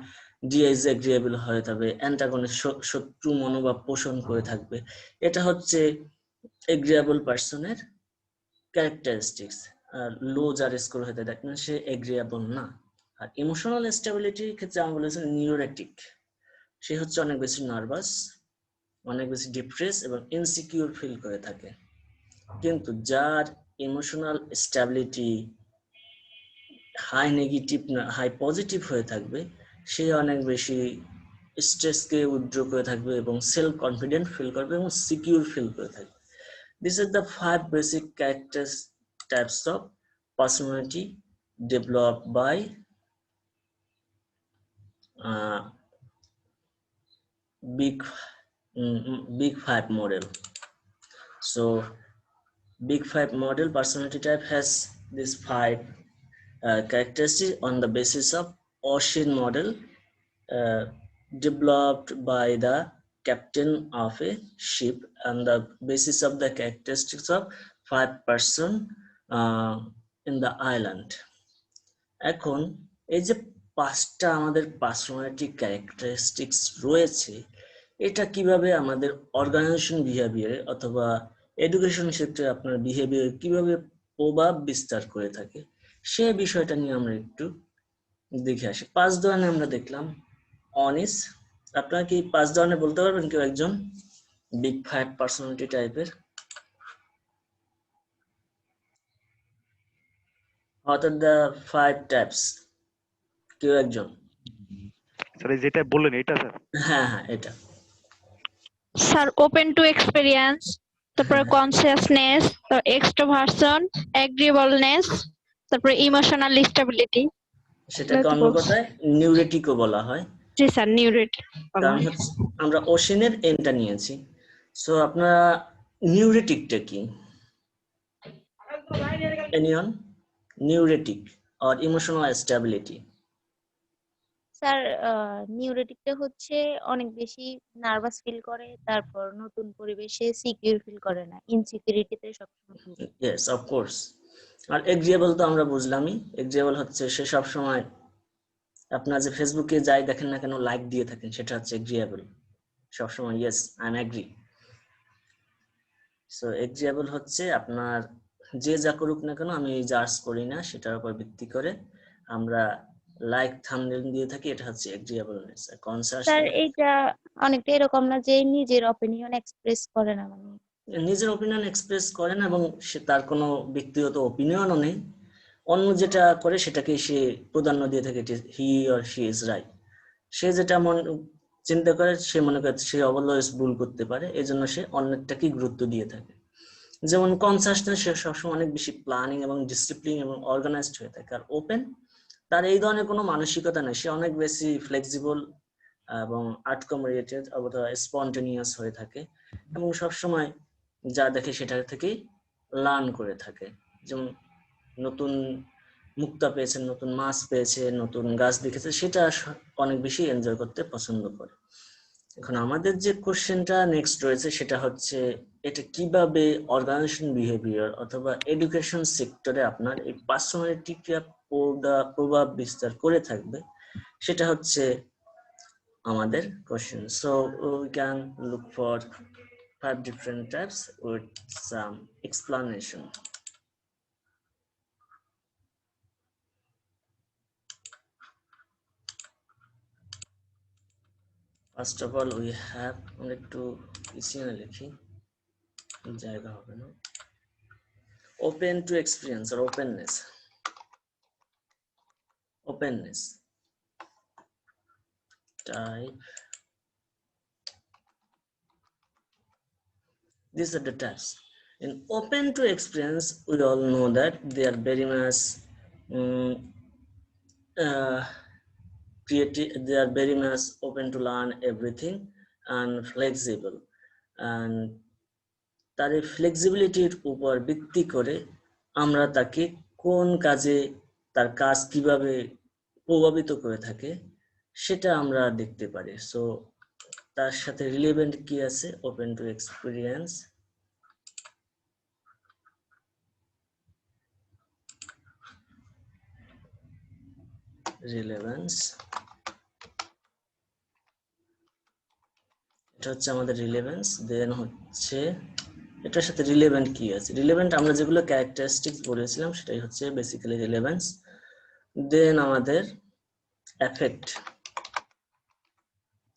ডিএগ্রিয়েবল হয়ে থাকবে, অ্যান্টাগনিস্ট শত্রু মনোভাব পোষণ করে থাকবে। এটা হচ্ছে এগ্রিয়েবল পারসনের ক্যারেক্টারিস্টিক্স। আর লো যার স্কোর হয়ে থাকে, সে এগ্রিয়েবল না। আর ইমোশনাল স্টেবিলিটির ক্ষেত্রে আমরা বলেছি নিউরোটিক, সে হচ্ছে অনেক বেশি নার্ভাস, অনেক বেশি ডিপ্রেস এবং ইনসিকিউর ফিল করে থাকে। কিন্তু যার ইমোশনাল স্টেবিলিটি হাই নেগেটিভ না হাই পজিটিভ হয়ে থাকবে, সে অনেক বেশি স্ট্রেসকে উইথড্র করে থাকবে এবং সেলফ কনফিডেন্ট ফিল করবে এবং সিকিউর ফিল করে থাকবে। These are the 5 basic types of personality developed by Big Five model. So Big Five model personality type has these 5 characteristics on the basis of Ocean model, developed by the captain of a ship on the basis of the characteristics of 5 person in the island. এখন এই যে 5টা আমাদের পার্সোনালিটি ক্যারেক্টারিস্টিক্স রয়েছে, এটা কিভাবে আমাদের অর্গানাইজেশন বিহেভিয়ারে অথবা এডুকেশন ক্ষেত্রে আপনার বিহেভিয়ার কিভাবে প্রভাব বিস্তার করে থাকে, সে বিষয়টা নিয়ে আমরা একটু দেখে আসি। 5 ধরনের আমরা দেখলাম। অনিস, আপনারা কি 5 ধরনের বলতে পারবেন কেউ একজন বিগ 5 পার্সোনালিটি টাইপের? What are the 5 types? কেউ একজন?
স্যার যেটা বললেন এটা স্যার?
হ্যাঁ, এটা
স্যার ওপেন টু এক্সপেরিয়েন্স, তারপরে কনসিয়াসনেস, তারপর এক্সট্রোভার্সন, এগ্রিয়েবলনেস, তারপরে ইমোশনাল স্টেবিলিটি।
সেটাকে অন্য কথায় নিউরেটিকও বলা হয়।
জি স্যার, নিউরেটিক।
কারণ হচ্ছে আমরা ওশিনের এনটা নিয়েছি। সো আপনারা নিউরেটিকটা কি? Anyone? Neurotic or emotional stability?
Sir নিউরোটিকটা হচ্ছে অনেক বেশি নার্ভাস ফিল করে, তারপর নতুন পরিবেশে সিকিউর ফিল করে না, ইনসিকিউরিটিতে সবসময় ভুগে।
Yes, of course. আর এগ্রিয়েবল তো আমরা বুঝলামই। এগ্রিয়েবল হচ্ছে সে সব সময় আপনার যে ফেসবুকে যাই দেখেন না কেন লাইক দিয়ে থাকেন, সেটা হচ্ছে এগ্রিয়েবল। সবসময় yes I am agree. So agreeable হচ্ছে আপনার যে যা করুক না কেন আমি জাজ করি না, সেটার উপর ভিত্তি করে আমরা লাইক থাম্বনেল দিয়ে থাকি, এটা হচ্ছে এগ্রিয়েবলনেস।
স্যার এটা অনেকটা এরকম না যে নিজের অপিনিয়ন এক্সপ্রেস করে না, মানে
নিজের অপিনিয়ন এক্সপ্রেস করে না এবং সে তার কোনো ব্যক্তিগত অপিনিয়নও নেই, অন্য যেটা করে সেটাকে সে প্রাধান্য দিয়ে থাকে, he or she is right. সে যেটা চিন্তা করে সে মনে করে সে অলওয়েজ ভুল করতে পারে, এজন্য সে অন্যটাকে গুরুত্ব দিয়ে থাকে। যেমন কনসাসনেস, সে সবসময় অনেক বেশি প্ল্যানিং এবং ডিসিপ্লিন এবং অর্গানাইজড হয়ে থাকে। আর ওপেন, তার এই ধরনের কোনো মানসিকতা নেই, সে অনেক বেশি ফ্লেক্সিবল এবং আউটকাম রিলেটেড অথবা স্পন্টেনিয়াস হয়ে থাকে এবং সবসময় যা দেখে সেটা থেকেই লার্ন করে থাকে। যেমন নতুন মুক্তা পেয়েছে, নতুন মাছ পেয়েছে, নতুন গাছ দেখেছে, সেটা অনেক বেশি এনজয় করতে পছন্দ করে। এখন আমাদের যে কোশ্চেনটা নেক্সট রয়েছে সেটা হচ্ছে এটা কিভাবে অর্গানাইজেশন বিহেভিয়ার অথবা এডুকেশন সেক্টরে আপনার এই পার্সোনালিটিটা প্রভাব বিস্তার করে থাকবে, সেটা হচ্ছে আমাদের question. So we can look for 5 different types with some explanation. First of all, we have একটু পিছিয়ে লিখি, জায়গা হবে না। Open to experience or openness. Openness. Type. These are the types. In open to experience, we all know that they are very much creative. They are very much open to learn everything and flexible. And তার এই ফ্লেক্সিবিলিটির উপর ভিত্তি করে আমরা তাকে কোন কাজে তার কাজ কিভাবে প্রভাবিত করে থাকে সেটা আমরা দেখতে পারি। সো তার সাথে রিলেভেন্ট কি আছে? ওপেন টু এক্সপিরিয়েন্স, রিলেভেন্স, এটা হচ্ছে আমাদের রিলেভেন্স। দেন হচ্ছে এটার সাথে রিলেভেন্ট কি আছে? রিলেভেন্ট আমরা যেগুলো ক্যারেক্টারিস্টিক্স বলেছিলাম সেটাই হচ্ছে বেসিক্যালি রিলেভেন্স। দেন আমাদের এফেক্ট,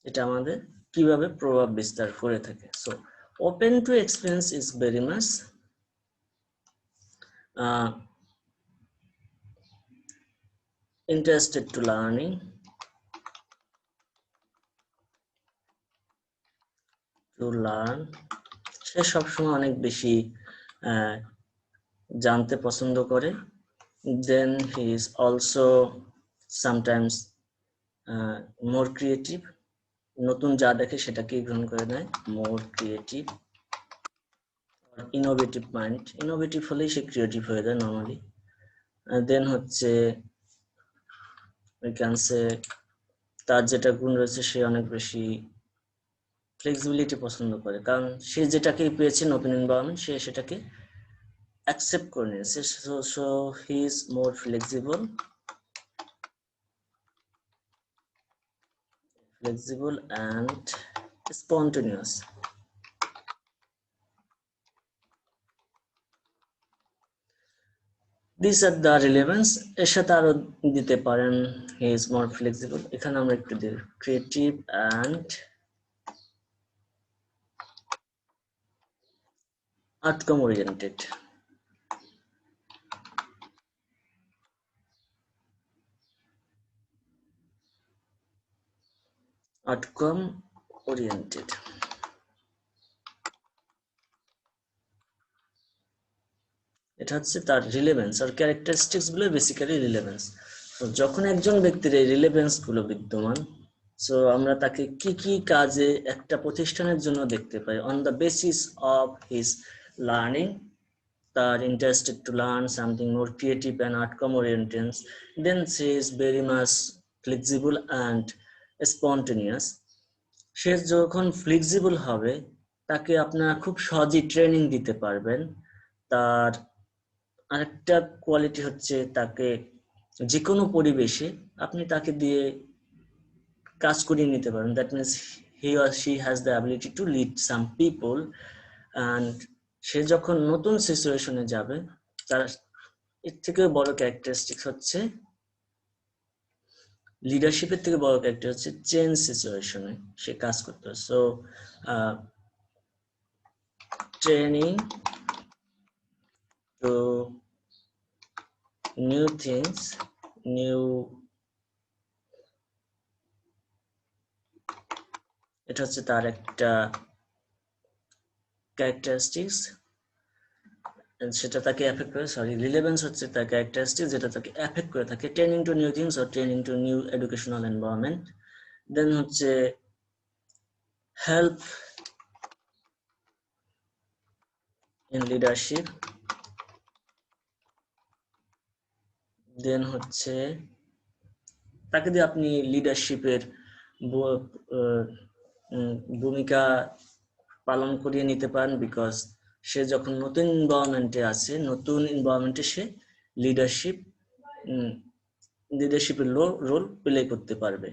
এটা আমাদের কিভাবে প্রভাব বিস্তার করে থাকে। So open to experience is very much interested to learning, to learn, সে সবসময় অনেক বেশি জানতে পছন্দ করে। Then he is also sometimes more creative, নতুন যা দেখে সেটাকেই গ্রহণ করে নেয়। More creative, innovative mind, innovative হলেই সে ক্রিয়েটিভ হয়ে যায় নর্মালি। দেন হচ্ছে উই ক্যান সে তার যেটা গুণ রয়েছে সে অনেক বেশি ফ্লেক্সিবিলিটি পছন্দ করে, কারণ সে যেটাকে পেয়েছে নতুন এনভায়রনমেন্ট সে সেটাকে অ্যাকসেপ্ট করে নিয়েছে। So he is more flexible, and spontaneous. These are the relevance. এর সাথে আরো দিতে পারেন he is more flexible, এখানে আমরা একটু দিই creative and outcome oriented. Outcome oriented. এটা হচ্ছে তার রিলেভেন্স আর ক্যারেক্টারিস্টিক্স গুলো বেসিক্যালি রিলেভেন্স। তো যখন একজন ব্যক্তির এই রিলেভেন্স গুলো বিদ্যমান, সো আমরা তাকে কি কি কাজে একটা প্রতিষ্ঠানের জন্য দেখতে পাই on the basis of his learning, তার interested to learn something more creative and outcome oriented, then সে is very much flexible and spontaneous. সে যখন ফ্লেক্সিবল হবে তাকে আপনারা খুব সহজেই ট্রেনিং দিতে পারবেন। তার আরেকটা কোয়ালিটি হচ্ছে তাকে যে কোনো পরিবেশে আপনি তাকে দিয়ে কাজ করিয়ে নিতে পারেন। That means he or she has the ability to lead some people, and সে যখন নতুন সিচুয়েশনে যাবে তার এর থেকে বড় ক্যারেক্টারিস্টিক্স হচ্ছে লিডারশিপের থেকে বড় ক্যারেক্টার হচ্ছে চেঞ্জ সিচুয়েশনে সে কাজ করতে হয়। So training two new things, new, এটা হচ্ছে তার একটা ক্যারেক্টারিস্টিক্স, সেটা তাকে এফেক্ট করে। সরি, রিলেভেন্স হচ্ছে তার ক্যারেক্টারিস্টিক্স যেটা তাকে এফেক্ট করে থাকে। Training to new things or training to new educational environment. Then হচ্ছে হেল্প ইন লিডারশিপ, দেন হচ্ছে তাকে দিয়ে আপনি লিডারশিপের ভূমিকা পালন করিয়ে নিতে পারেন, বিকজ সে যখন নতুন এনভায়রনমেন্টে আছে, নতুন এনভায়রনমেন্টে সে লিডারশিপের রোল প্লে করতে পারবে।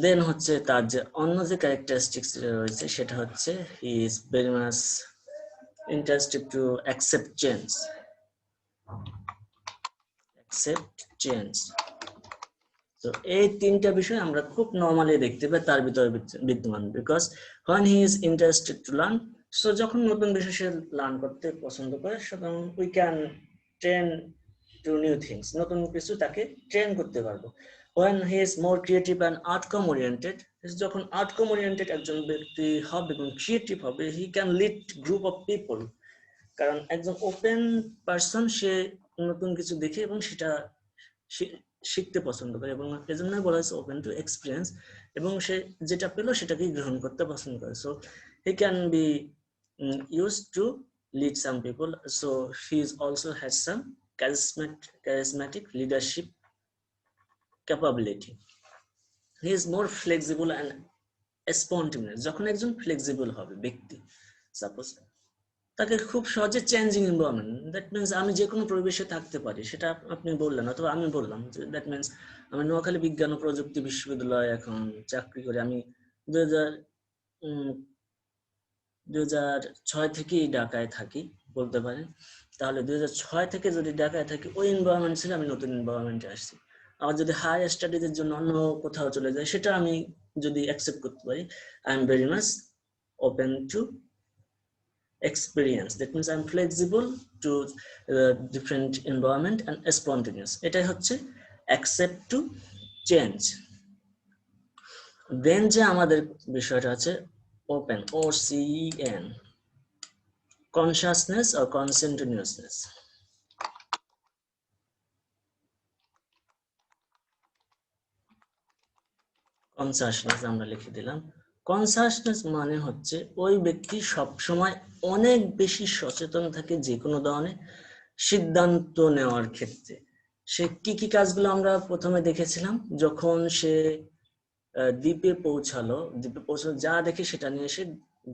দেন হচ্ছে তার যে অন্য যে ক্যারেক্টারিস্টিক্স রয়েছে সেটা হচ্ছে হি is very much interested to accept change. তো এই তিনটা বিষয় আমরা খুব নর্মালি দেখতে পাই তার ভিতরে বিদ্যমান, because when he is interested to learn, so যখন নতুন বিষয় সে লার্ন করতে পছন্দ করে, সুতরাং we can train two new things, নতুন কিছু তাকে ট্রেন করতে পারবো। when he is more creative and outcome oriented, যখন আউটকাম ওরিয়েন্টেড একজন ব্যক্তি হবে এবং ক্রিয়েটিভ হবে, he can lead group of people, কারণ একজন ওপেন পারসন সে নতুন কিছু দেখে এবং সেটা শিখতে পছন্দ করে, এবং এজন্য বলা হয়েছে ওপেন টু এক্সপিরিয়েন্স, এবং সে যেটা পেলো সেটাকেই গ্রহণ করতে পছন্দ করে। So he can be used to lead some people, so he is also has some charismatic leadership capability. He is more flexible and spontaneous. যখন একজন ফ্লেক্সিবল হবে ব্যক্তি, সাপোজ তাকে খুব সহজে চেঞ্জিং এনভায়রনমেন্ট, দ্যাট মিনস আমি যে কোনো পরিবেশে থাকতে পারি, সেটা আপনি বললেন অথবা আমি বললাম, দ্যাট মিনস আমি নোয়াখালী বিজ্ঞান ও প্রযুক্তি বিশ্ববিদ্যালয়ে এখন চাকরি করি। আমি 2006 থেকেই ঢাকায় থাকি বলতে পারেন। তাহলে 2006 থেকে যদি ঢাকায় থাকি, ওই এনভায়রনমেন্ট ছিল, আমি নতুন এনভায়রনমেন্টে আসছি। আবার যদি হায়ার স্টাডিজের জন্য অন্য কোথাও চলে যায়, সেটা আমি যদি অ্যাকসেপ্ট করতে পারি, I am very much open to experience. That means I'm flexible to different environment and spontaneous. এটাই হচ্ছে accept to change. Then যে আমাদের বিষয়টা আছে open, OCEN, consciousness or conscientiousness. Consciousness আমরা লিখে দিলাম। কনসাসনেস মানে হচ্ছে ওই ব্যক্তি সবসময় অনেক বেশি সচেতন থাকে যে কোনো ধরনের সিদ্ধান্ত নেওয়ার ক্ষেত্রে। সে কি কি কাজগুলো আমরা প্রথমে দেখেছিলাম, যখন সে দ্বীপে পৌঁছালো যা দেখে সেটা নিয়ে সে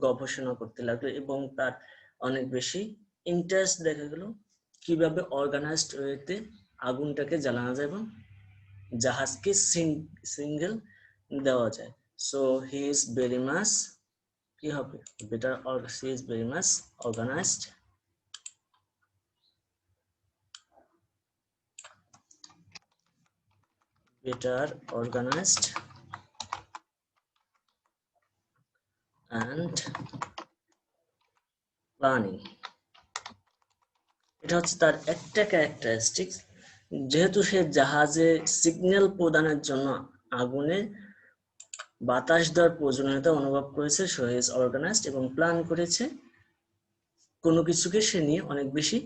গবেষণা করতে লাগলো, এবং তার অনেক বেশি ইন্টারেস্ট দেখা গেল কিভাবে অর্গানাইজড ওয়েতে আগুনটাকে জ্বালানো যায় এবং জাহাজকে সিঙ্গেল দেওয়া যায়। So he is very much কি হবে better, or he is very much organized and planning. এটা হচ্ছে তার একটা ক্যারেক্টারিস্টিক্স। যেহেতু সে জাহাজে সিগন্যাল প্রদানের জন্য আগুনে বাতাস দেওয়ার প্রয়োজনীয়তা অনুভব করেছে, সো হি ইজ অর্গানাইজড, এবং প্ল্যান করেছে, কোনো কিছুকে সে নিয়ে অনেক বেশি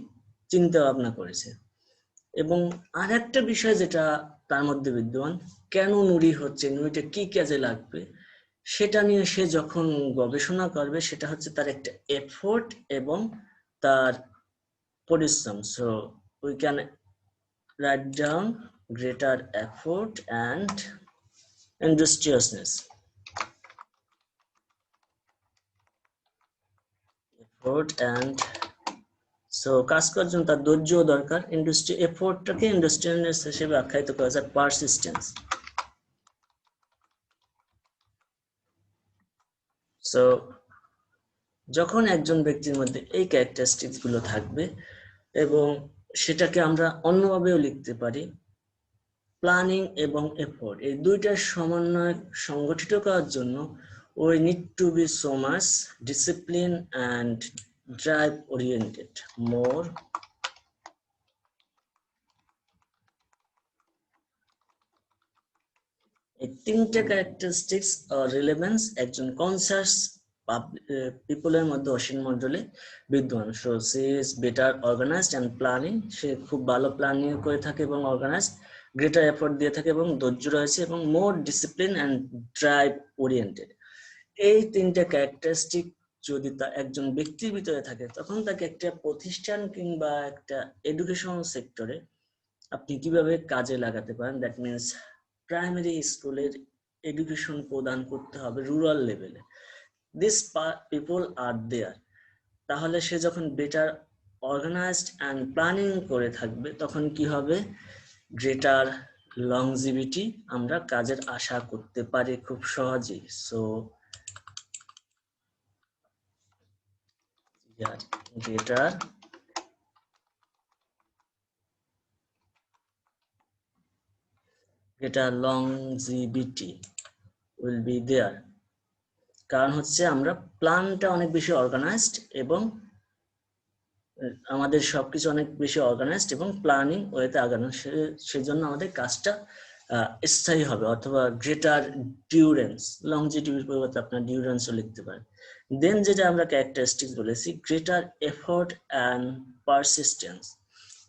চিন্তা ভাবনা করেছে। এবং আর একটা বিষয় যেটা তার মধ্যে বিদ্যমান, কেন নুড়ি হচ্ছে, নুড়িটা কি কাজে লাগবে, সেটা নিয়ে সে যখন গবেষণা করবে, সেটা হচ্ছে তার একটা এফোর্ট এবং তার পরিশ্রম। So we can write down greater effort and industriousness. Effort and so কাজ করার জন্য তার ধৈর্য দরকার। এফোর্টটাকে ইন্ডাস্ট্রিয়ালনেস হিসেবে আখ্যায়িত করা যায় পারসিস্টেন্স। সো যখন একজন ব্যক্তির মধ্যে এই ক্যারেক্টারিস্টিক্স গুলো থাকবে, এবং সেটাকে আমরা অন্যভাবেও লিখতে পারি, প্ল্যানিং এবং এফোর্ট, এই দুইটার সমন্বয় সংগঠিত করার জন্য we need to be so much disciplined and drive oriented, more এই তিনটে ক্যারেক্টারিস্টিক্স রিলেভেন্স একজন কনসাস পিপলের মধ্যে অসীম মণ্ডলে বিদ্যমান। So she is better organized and planning, সে খুব ভালো প্ল্যানিং করে থাকে এবং অর্গানাইজড, গ্রেটার এফোর্ট দিয়ে থাকে এবং ধৈর্য রয়েছে, এবং মোর ডিসিপ্লিন অ্যান্ড ড্রাইভ ওরিয়েন্টেড। এই তিনটা ক্যারেক্টারিস্টিক যদি তা একজন ব্যক্তির ভিতরে থাকে, তখন তাকে একটা প্রতিষ্ঠান কিংবা একটা এডুকেশন সেক্টরে আপনি কিভাবে কাজে লাগাতে পারেন, দ্যাট মিনস প্রাইমারি স্কুলের এডুকেশন প্রদান করতে হবে রুরাল লেভেলে, দিস পিপল আর দেয়ার। তাহলে সে যখন বেটার অর্গানাইজড অ্যান্ড প্ল্যানিং করে থাকবে তখন কি হবে, গ্রেটার লংজিভিটি আমরা কাজের আশা করতে পারি খুব সহজেই। So greater longevity will be there, কারণ হচ্ছে আমরা প্ল্যানটা অনেক বেশি অর্গানাইজড এবং আমাদের সবকিছু অনেক বেশি অর্গানাইজড এবং প্ল্যানিং ওয়েতে আগানো, সেজন্য আমাদের কাজটা স্থায়ী হবে, অথবা গ্রেটার ডিউরেন্স, লংজিভিটির পরিবর্তে আপনার ডিউরেন্সও লিখতে পারেন। দেন যেটা আমরা ক্যারেক্টারিস্টিক্স বলেছি, গ্রেটার এফোর্ট অ্যান্ড পারসিস্টেন্স।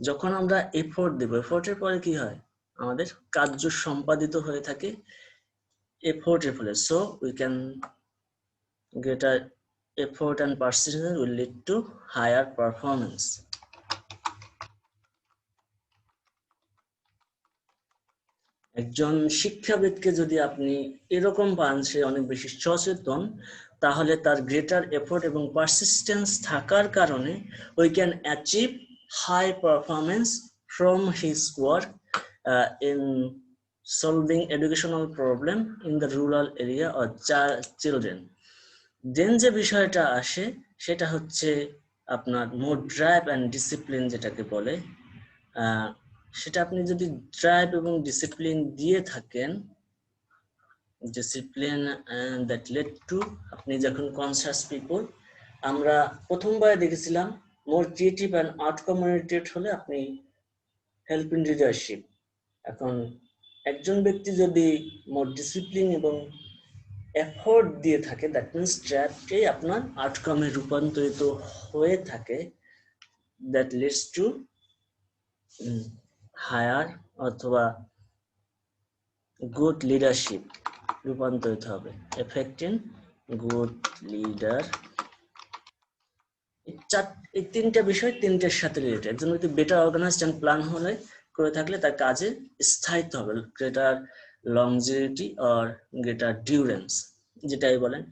যখন আমরা এফোর্ট দেব, এফোর্টের পরে কি হয়, আমাদের কার্য সম্পাদিত হয়ে থাকে এফোর্টের ফলে। So we can greater effort and persistence will lead to higher performance. একজন শিক্ষাবিদকে যদি আপনি এরকম পান, সে অনেক বেশি সচেতন, তাহলে তার গ্রেটার এফোর্ট এবং পারসিস্টেন্স থাকার কারণে we can achieve high performance from his work in solving educational problem in the rural area or children. দেন যে বিষয়টা আসে সেটা হচ্ছে আপনার মোর ড্রাইভ অ্যান্ড ডিসিপ্লিন যেটাকে বলে, সেটা আপনি যদি ড্রাইভ এবং ডিসিপ্লিন দিয়ে থাকেন, ডিসিপ্লিন দ্যাট লেড টু, আপনি যখন কনসাস পিপল, আমরা প্রথমবার দেখেছিলাম মোর ক্রিয়েটিভ অ্যান্ড আউটকাম ওরিয়েন্টেড হলে আপনি হেল্প ইন লিডারশিপ। এখন একজন ব্যক্তি যদি মোর ডিসিপ্লিন এবং এফোর্ট দিয়ে থাকে, দ্যাট মিনস ট্র্যাপটাই আপনার আউটকামে রূপান্তরিত হয়ে থাকে, দ্যাট লিডস টু হায়ার অথবা গুড লিডারশিপ রূপান্তরিত হবে, এফেক্টিং গুড লিডার। এই তিনটা বিষয় তিনটের সাথে রিলেটেড। একজন ব্যক্তি বেটার অর্গানাইজড অ্যান্ড প্ল্যান হলে করে থাকলে তার কাজে স্থায়িত্ব হবে, গ্রেটার লংজিভিটি অর গ্রেটার ডিউরেন্স যেটাই বলেন।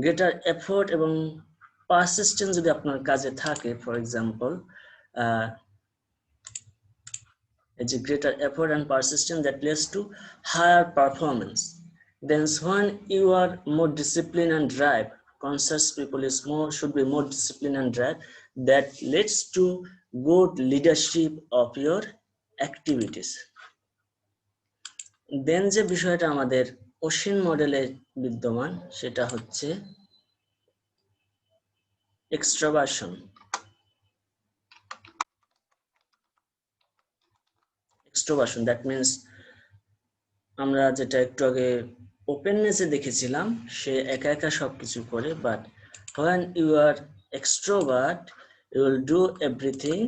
গ্রেটার এফোর্ট এবং পারসিস্টেন্স যদি আপনার কাজে থাকে, for example a greater effort and persistence that leads to higher performance. Then when you are more disciplined and drive, conscious people should be more disciplined and drive, that leads to good leadership of your activities. Then যে বিষয়টা আমাদের ওশিন মডেলে বিদ্যমান সেটা হচ্ছে এক্সট্রাভার্সন। এক্সট্রোভার্সন দ্যাট মিনস আমরা যেটা একটু আগে ওপেননেসে দেখেছিলাম, সে একা একা সবকিছু করে, but when you are extrovert you will do everything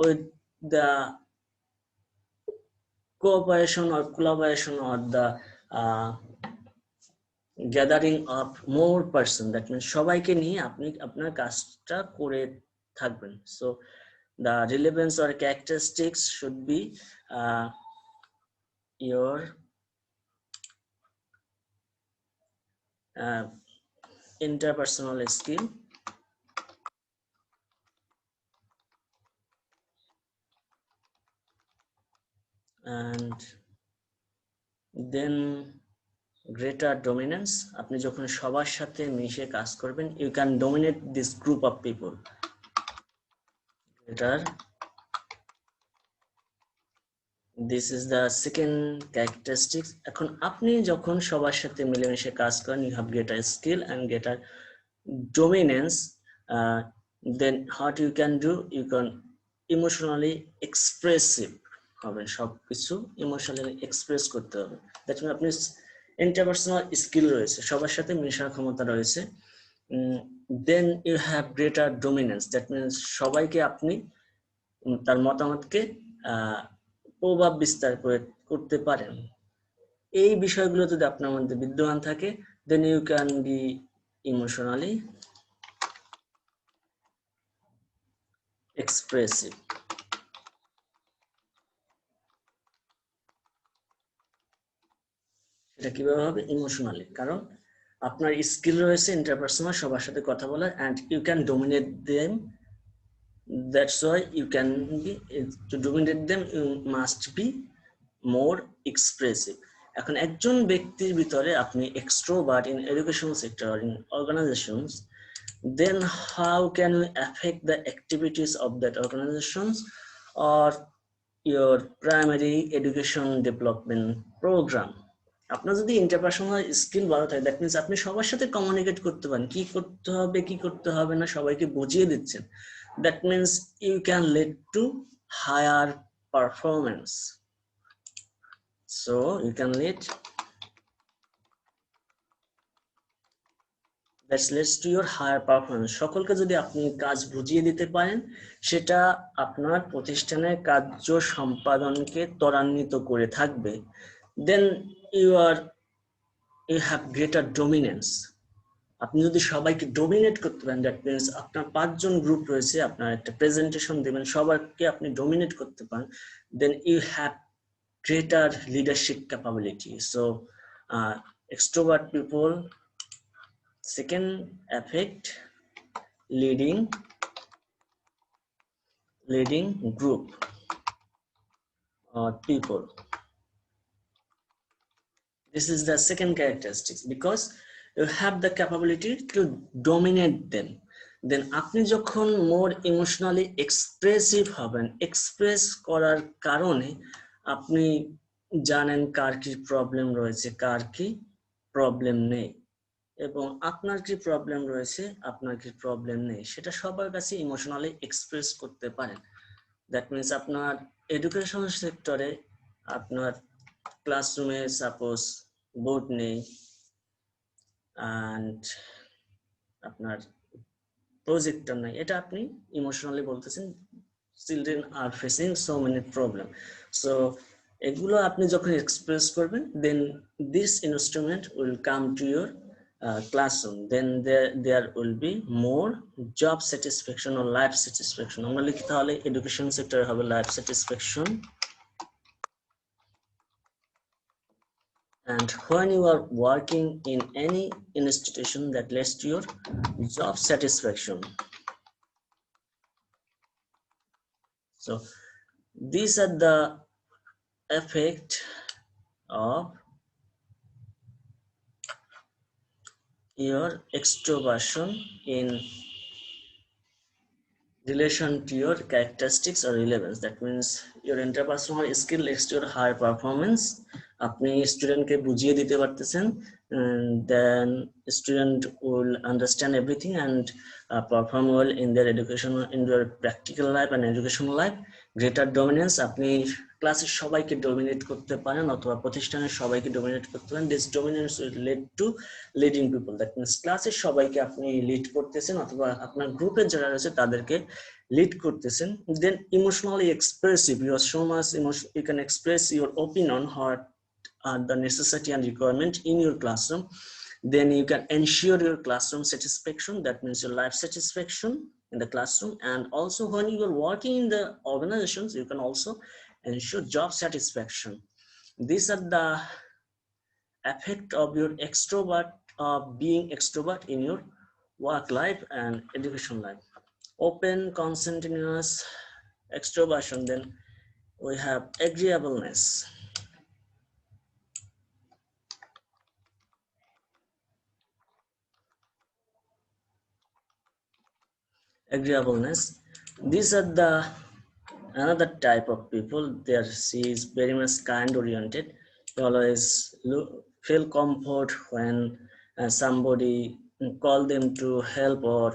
with the cooperation or collaboration or the gathering of more person, that means সবাইকে নিয়ে আপনি আপনার কাজটা করে থাকবেন। So the relevance or characteristics should be your interpersonal skill, and then greater dominance, আপনি যখন সবার সাথে মিশে কাজ করবেন, you can dominate this group of people, greater, this is the second characteristics. এখন আপনি যখন সবার সাথে মিলেমিশে কাজ করেন, you have greater skill and greater dominance, then what you can do, you can emotionally expressive হবেন, সবকিছু ইমোশনালি এক্সপ্রেস করতে হবে। দ্যাট মিনস আপনি ইন্টারপার্সোনাল স্কিল রয়েছে, সবার সাথে মেশার ক্ষমতা রয়েছে। Then you have greater dominance, that means সবাইকে আপনি তার মতামতকে প্রভাব বিস্তার করতে পারেন। এই বিষয়গুলো যদি আপনার মধ্যে বিদ্যমান থাকে, then you can be emotionally expressive. এটা কিভাবে হবে? ইমোশনালি। কারণ আপনার স্কিল রয়েছে ইন্টারপার্সোনাল সবার সাথে কথা বলার, and you can dominate them. That's why you can be, to dominate them you must be more expressive. এখন একজন ব্যক্তির ভিতরে আপনি extrovert in educational sector or in organizations, then how can you affect the activities of that organizations or your primary education development program? আপনার যদি ইন্টারপার্সোনাল স্কিল ভালো থাকে, দ্যাট মিনস আপনি সবার সাথে কমিউনিকেট করতে পারেন, কি করতে হবে না সবাইকে বুঝিয়ে দিচ্ছেন, that means you can lead to higher performance. So you can lead, that's leads to your higher performance. সকলকে যদি আপনি কাজ বুঝিয়ে দিতে পারেন, সেটা আপনার প্রতিষ্ঠানের কার্য সম্পাদনকে ত্বরান্বিত করে থাকবে। দেন you have greater dominance. আপনি যদি সবাইকে ডোমিনেট করতে পারেন, দ্যাট মিনস আপনার 5 জন গ্রুপ রয়েছে, আপনার একটা প্রেজেন্টেশন দেবেন, সবাইকে আপনি ডোমিনেট করতে পারেন, then you have greater leadership capability. So extrovert people, second effect, leading group or people. This is the second characteristic, because you have the capability to dominate them. Then আপনি যখন more emotionally expressive হবেন, এক্সপ্রেস করার কারণে আপনি জানেন কার কি প্রবলেম রয়েছে, কার কি প্রবলেম নেই, এবং আপনার কি প্রবলেম রয়েছে, আপনার কি প্রবলেম নেই, সেটা সবার কাছে ইমোশনালি এক্সপ্রেস করতে পারেন। দ্যাট মিনস আপনার এডুকেশন সেক্টরে আপনার ক্লাসরুমে সাপোজ বোর্ড নেই, and আপনার প্রজেক্টর নাই, এটা আপনি ইমোশনালি বলতেছেন children are facing so many problem. So এগুলো আপনি যখন এক্সপ্রেস করবেন, then this instrument will come to your classroom, then there will be more job satisfaction or life satisfaction. আমরা লিখি তাহলে এডুকেশন সেক্টরে হবে life satisfaction. And when you are working in any institution, that leads to your job satisfaction. So these are the effect of your extroversion in relation to your characteristics or relevance. That means your interpersonal skill leads to your higher performance. আপনি স্টুডেন্টকে বুঝিয়ে দিতে পারতেছেন, then student will understand everything and perform well in their education, in their practical life and educational life. Greater dominance, আপনি ক্লাসের সবাইকে ডমিনেট করতে পারেন অথবা প্রতিষ্ঠানের সবাইকে ডমিনেট করতে পারেন। This dominance will lead to leading people. That means ক্লাসের সবাইকে আপনি লিড করতেছেন অথবা আপনার গ্রুপের যারা রয়েছে তাদেরকে লিড করতেছেন। Then emotionally expressive, you are so much emotion, you can express your opinion what are the necessity and requirement in your classroom. Then you can ensure your classroom satisfaction, that means your life satisfaction in the classroom. And also when you are working in the organizations, you can also ensure job satisfaction. These are the effect of your extrovert, of being extrovert in your work life and education life. Open, conscientious extroversion, then we have agreeableness. Agreeableness, these are the another type of people. There she is very much kind oriented. They always feel comfort when somebody call them to help or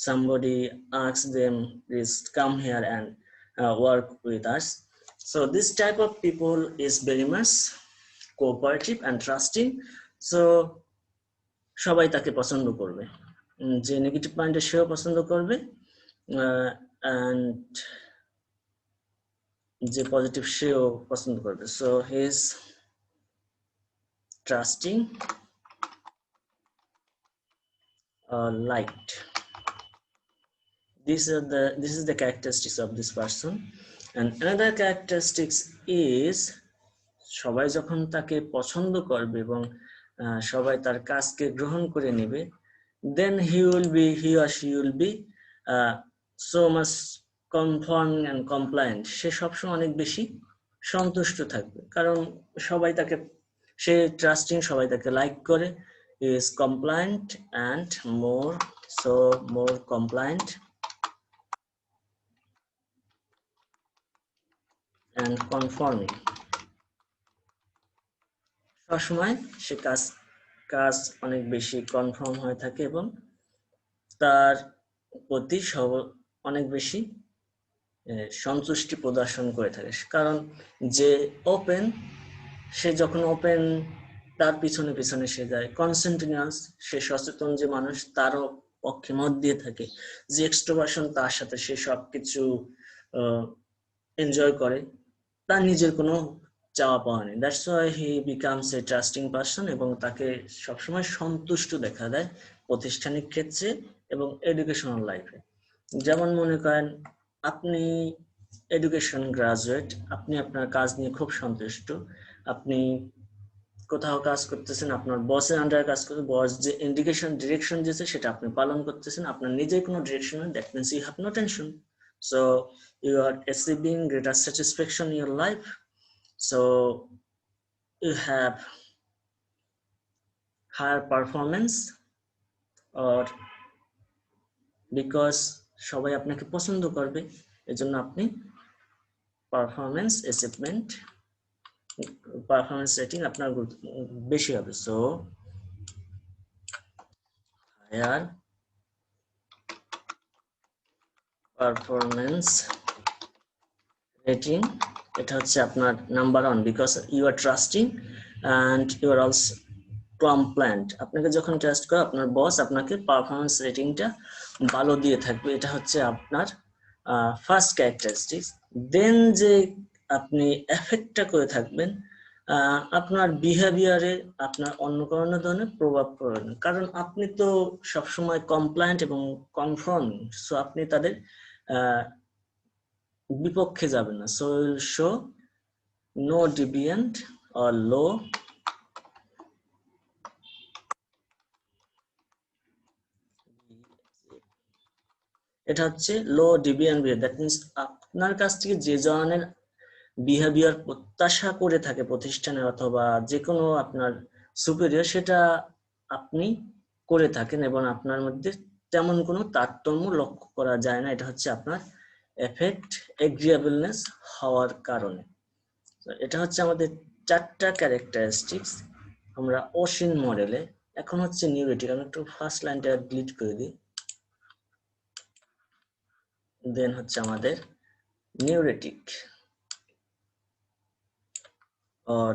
somebody asks them, please come here and work with us. So this type of people is very much cooperative and trusting. So সবাই তাকে পছন্দ করবে, যে নেগেটিভ পয়েন্টে সেও পছন্দ করবে, and যে পজিটিভ সেও পছন্দ করবে। So he is trusting, liked. This is the characteristics of this person. And another characteristics is সবাই যখন তাকে পছন্দ করবে এবং সবাই তার কাজকে গ্রহণ করে নেবে, then he or she will be so much conforming and compliant. সে সবসময় অনেক বেশি সন্তুষ্ট থাকবে, কারণ সবাই তাকে, সে ট্রাস্টিং, সবাই তাকে লাইক করে, is compliant and more compliant and conforming. সবসময় সে কাজ অনেক বেশি কনফার্ম হয়ে থাকে এবং তার প্রতি অনেক বেশি সন্তুষ্টি প্রদর্শন করে থাকে। কারণ যে ওপেন, সে যখন ওপেন, তার পিছনে পিছনে সে যায়। কনসেন্ট্রিনিয়াস, সে সচেতন যে মানুষ, তারও পক্ষে মত দিয়ে থাকে। যে এক্সট্রোভার্সন, তার সাথে সে সবকিছু এনজয় করে, তার নিজের কোনো চাওয়া পাওয়া নেই। That's why he becomes a trusting person, এবং তাকে সবসময় সন্তুষ্ট দেখা দেয় প্রাতিষ্ঠানিক ক্ষেত্রে এবং এডুকেশনাল লাইফে। যেমন মনে করেন আপনি এডুকেশন গ্রাজুয়েট, আপনি আপনার কাজ নিয়ে খুব সন্তুষ্ট, আপনি কোথাও কাজ করতেছেন, আপনার বসের আন্ডারে কাজ করতে, বস যে ডিরেকশন দিয়েছে সেটা আপনি পালন করতেছেন, আপনার নিজের কোনো ডিরেকশন নেই, that means you have no tension, so you are achieving greater satisfaction in your life, so you have higher performance, or because সবাই আপনাকে পছন্দ করবে, এজন্য আপনি পারফরমেন্স রেটিং আপনার বেশি হবে। সো হায়ার পারফরমেন্স রেটিং, এটা হচ্ছে আপনার number 1, because you are trusting and you are also compliant. আপনাকে যখন ট্রাস্ট করে আপনার বস, আপনাকে পারফরমেন্স রেটিংটা ভালো দিয়ে থাকবে, এটা হচ্ছে আপনার ফার্স্ট ক্যারেক্টারিস্টিক্স। দেন যে আপনি এফেক্টটা করে থাকবেন, আপনার বিহেভিয়ারে আপনার অন্য কোনো ধরনের প্রভাব পড়বে না, কারণ আপনি তো সবসময় কমপ্লায়েন্ট এবং কনফার্মিং, সো আপনি তাদের বিপক্ষে যাবেন না। So show no deviant or low এটা হচ্ছে low deviant behaviour, that means আপনার কাছ থেকে যে ধরনের বিহেভিয়ার প্রত্যাশা করে থাকে প্রতিষ্ঠানে অথবা যে কোনো আপনার সুপিরিয়র, সেটা আপনি করে থাকেন এবং আপনার মধ্যে তেমন কোনো তারতম্য লক্ষ্য করা যায় না। এটা হচ্ছে আপনার এফেক্ট এগ্রিয়েবলনেস হওয়ার কারণে। এটা হচ্ছে আমাদের 4টা ক্যারেক্টারিস্টিক্স আমরা অসীন মডেলে। এখন হচ্ছে নিউরেটিক। আমি একটু ফার্স্ট লাইনটা ডিলিট করে দিই। দেন হচ্ছে আমাদের নিউরেটিক or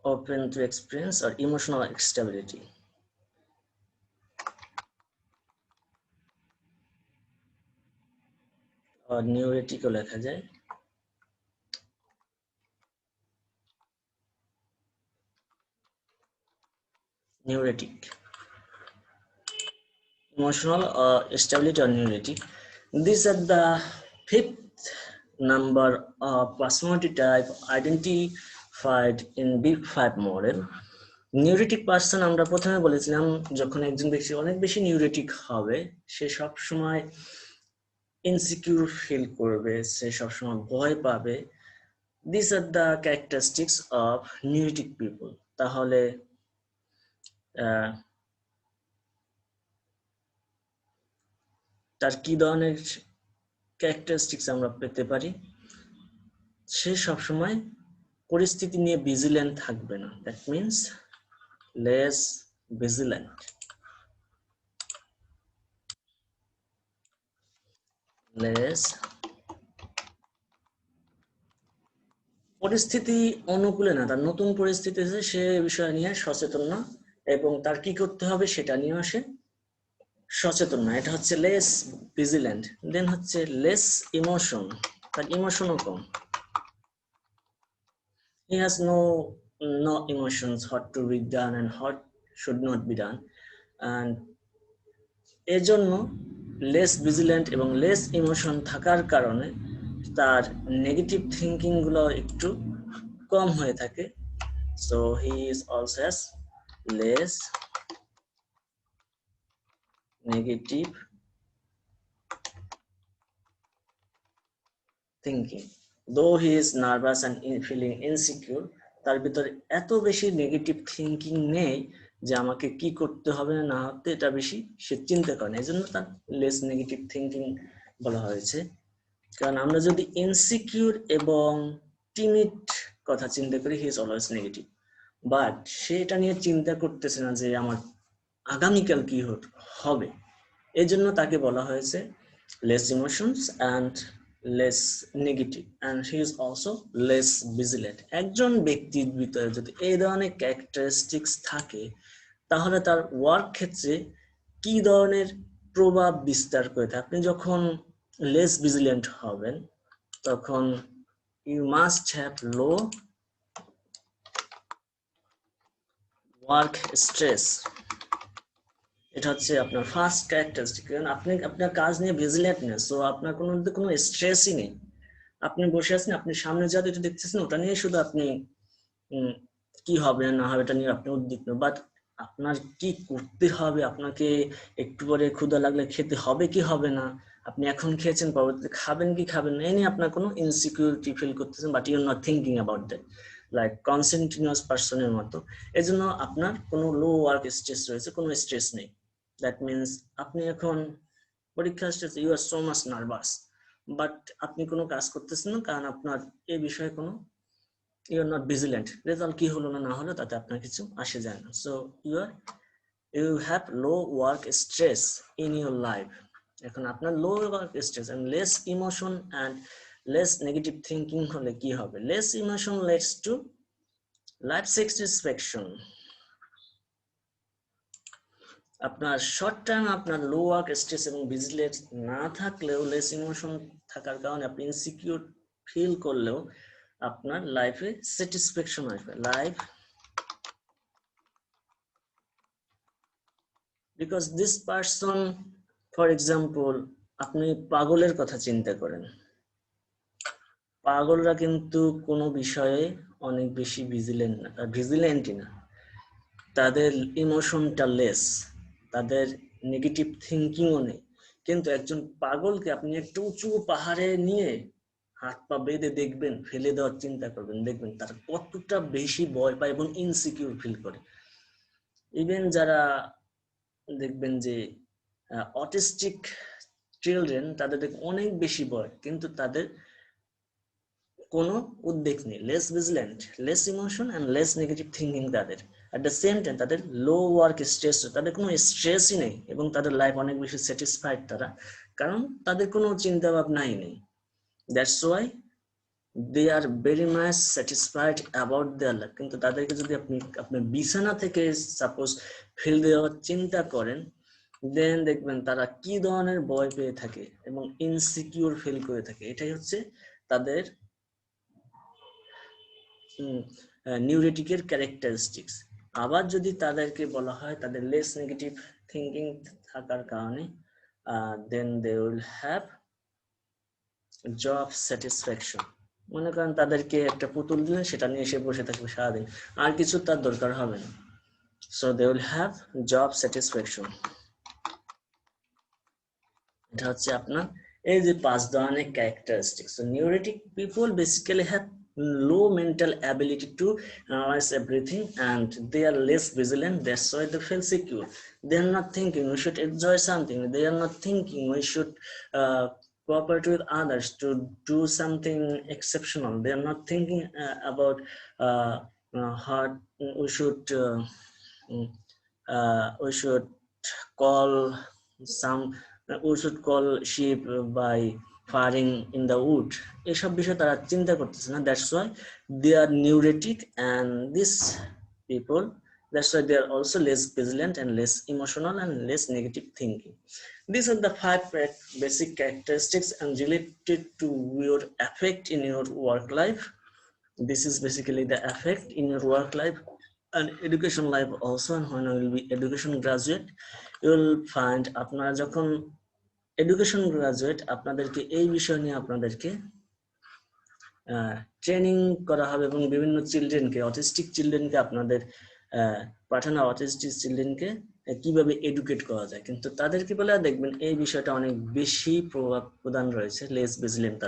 open to experience or emotional stability. or neurotic ও লেখা যায়। neurotic, emotional stability or neurotic. These are the 5th number of personality type identified in Big 5 model. নিউরেটিক person আমরা প্রথমে বলেছিলাম, যখন একজন ব্যক্তি অনেক বেশি নিউরেটিক হবে, সে সব সময় ইনসিকিউর ফিল করবে, সে সব সময় ভয় পাবে। These are the characteristics of neurotic people. তাহলে তার কি ধরনের ক্যারেক্টারিস্টিক্স আমরা পেতে পারি? সে সবসময় পরিস্থিতি নিয়ে ভিজিল্যান্ট থাকবে না, দ্যাট মিন্স লেস ভিজিল্যান্ট। পরিস্থিতি অনুকূলে না, তার নতুন পরিস্থিতি এসে সে বিষয় নিয়ে সচেতন না এবং তার কি করতে হবে সেটা নিয়ে সে সচেতন না, এটা হচ্ছে লেস ভিজিল্যান্ট। দেন হচ্ছে লেস ইমোশন, তার ইমোশনও কম। He has no emotions, what to be done and what should not be done, and এজন্য লেস ভিজিল্যান্ট এবং লেস ইমোশন থাকার কারণে তার নেগেটিভ থিঙ্কিং গুলো একটু কম হয়ে থাকে। So he is also has less negative thinking. Though he is nervous and feeling insecure, তার ভিতরে এত বেশি নেগেটিভ থিঙ্কিং নেই যে আমাকে কি করতে হবে না হতে এটা বেশি সে চিন্তা করে না, এই জন্য তার লেস নেগেটিভ থিঙ্কিং বলা হয়েছে। কারণ আমরা যদি ইনসিকিউর এবং টিমিড কথা চিন্তা করি, he is always negative, but সে এটা নিয়ে চিন্তা করতেছে না যে আমার আগামীকাল কি হবে, এই জন্য তাকে বলা হয়েছে less emotions and less negative, and he is also less vigilant. একজন ব্যক্তির ভিতরে যদি এই ধরনের ক্যারেক্টারিস্টিক্স থাকে তাহলে তার ওয়ার্ক ক্ষেত্রে কি ধরনের প্রভাব বিস্তার করে থাকে। আপনি যখন লেস ভিজিলেন্ট হবেন তখন you must have low work stress. এটা হচ্ছে আপনার ফার্স্ট ক্যারেক্টারিস্টিক। কারণ আপনি আপনার কাজ নিয়ে ভিজিলেন্ট না, সো আপনার কোনো স্ট্রেসই নেই। আপনি বসে আছেন, আপনি সামনে যা যেটা দেখতেছেন ওটা নিয়ে শুধু আপনি কি হবে না হবে এটা নিয়ে আপনি উদ্বিগ্ন, বাট আপনার কি করতে হবে, আপনাকে একটু পরে ক্ষুধা লাগলে খেতে হবে কি হবে না, আপনি এখন খেয়েছেন পরবর্তীতে খাবেন কি খাবেন না, এই নিয়ে আপনার কোনো ইনসিকিউরিটি ফিল করতেছেন, but you are not thinking about that, like conscientious পার্সনের মতো। এই জন্য আপনার কোনো লো ওয়ার্ক স্ট্রেস রয়েছে, কোনো স্ট্রেস নেই। দ্যাট মিনস আপনি এখন পরীক্ষা stress, you are so much nervous, but আপনি কোনো কাজ করতেছেন না কারণ আপনার এই বিষয়ে কোনো you are not vigilant. Result কি হলো না হলো তাতে আপনার কিছু আসে যায় না। So you have low work stress in your life. এখন আপনার low work stress and less emotion and less negative thinking হলে কি হবে? Less emotion leads to life satisfaction. আপনার শর্ট টার্ম আপনার লো ওয়ার্ক স্ট্রেস এবং ভিজিলেন্স না থাকলেও লেস ইমোশন থাকার কারণে আপনি ইনসিকিউর ফিল করলেও আপনার লাইফে স্যাটিসফ্যাকশন আসবে। Life, because this person, for example আপনি পাগলের কথা চিন্তা করেন, পাগলরা কিন্তু কোনো বিষয়ে অনেক বেশি ভিজিলেন্টই না, তাদের ইমোশনটা লেস, তাদের নেগেটিভ থিঙ্কিংও নেই। কিন্তু একজন পাগলকে আপনি একটু উঁচু পাহাড়ে নিয়ে হাত পা বেঁধে দেখবেন, ফেলে দেওয়ার চিন্তা করবেন, দেখবেন তার কতটা বেশি ভয় পায় এবং ইনসিকিউর ফিল করে। ইভেন যারা দেখবেন যে অটিস্টিক চিলড্রেন, তাদের অনেক বেশি ভয় কিন্তু তাদের কোনো উদ্বেগ নেই, less vigilant, less emotion and less negative thinking তাদের। অ্যাট দ্য সেম টাইম তাদের লো ওয়ার্ক স্ট্রেস, তাদের কোনো স্ট্রেসই নেই এবং তাদের লাইফ অনেক বেশি স্যাটিসফাইড তারা, কারণ তাদের কোনো চিন্তা ভাবনাই নেই। That's why they are very much satisfied about their life. কিন্তু তাদেরকে যদি আপনি বিছানা থেকে সাপোজ ফেল দেওয়ার চিন্তা করেন, দেন দেখবেন তারা কি ধরনের ভয় পেয়ে থাকে এবং ইনসিকিউর ফিল করে থাকে। এটাই হচ্ছে তাদের নিউরেটিকের ক্যারেক্টারিস্টিক্স। আবার যদি তাদেরকে বলা হয় তাদের লেস নেগেটিভ থিঙ্কিং থাকার কারণে then they will have job satisfaction. মনে করেন তাদেরকে একটা পুতুল দিলেন, সেটা নিয়ে এসে বসে থাকবে সারাদিন, আর কিছু তার দরকার হবে না। So they will have job satisfaction. এটা হচ্ছে আপনার এই যে 5 ধরনের characteristics. So neurotic people basically have low mental ability to analyze everything and they are less vigilant, that's why they feel secure. They are not thinking we should enjoy something, they are not thinking we should cooperate with others to do something exceptional, they are not thinking about how we should call sheep by firing in the wood. এসব বিষয়ে তারা চিন্তা করতেছে না, that's why they are neurotic, and these people, that's why they are also less vigilant and less emotional and less negative thinking. These are the 5 basic characteristics and related to your effect in your work life. This is basically the effect in your work life and education life also. And when I will be education graduate, you will find আপনারা যখন এডুকেশন গ্রাজুয়েট, আপনাদেরকে এই বিষয় নিয়ে আপনাদেরকে ট্রেনিং করা হবে এবং বিভিন্ন চিলড্রেনকে, অটিস্টিক চিলড্রেনকে আপনাদের পাঠানো অটিস্টিক চিলড্রেনকে কিভাবে এডুকেট করা যায়, কিন্তু তাদেরকে বলে দেখবেন এই বিষয়টা অনেক বেশি প্রভাব প্রদান রয়েছে, লেস ভিজিলেন্ট,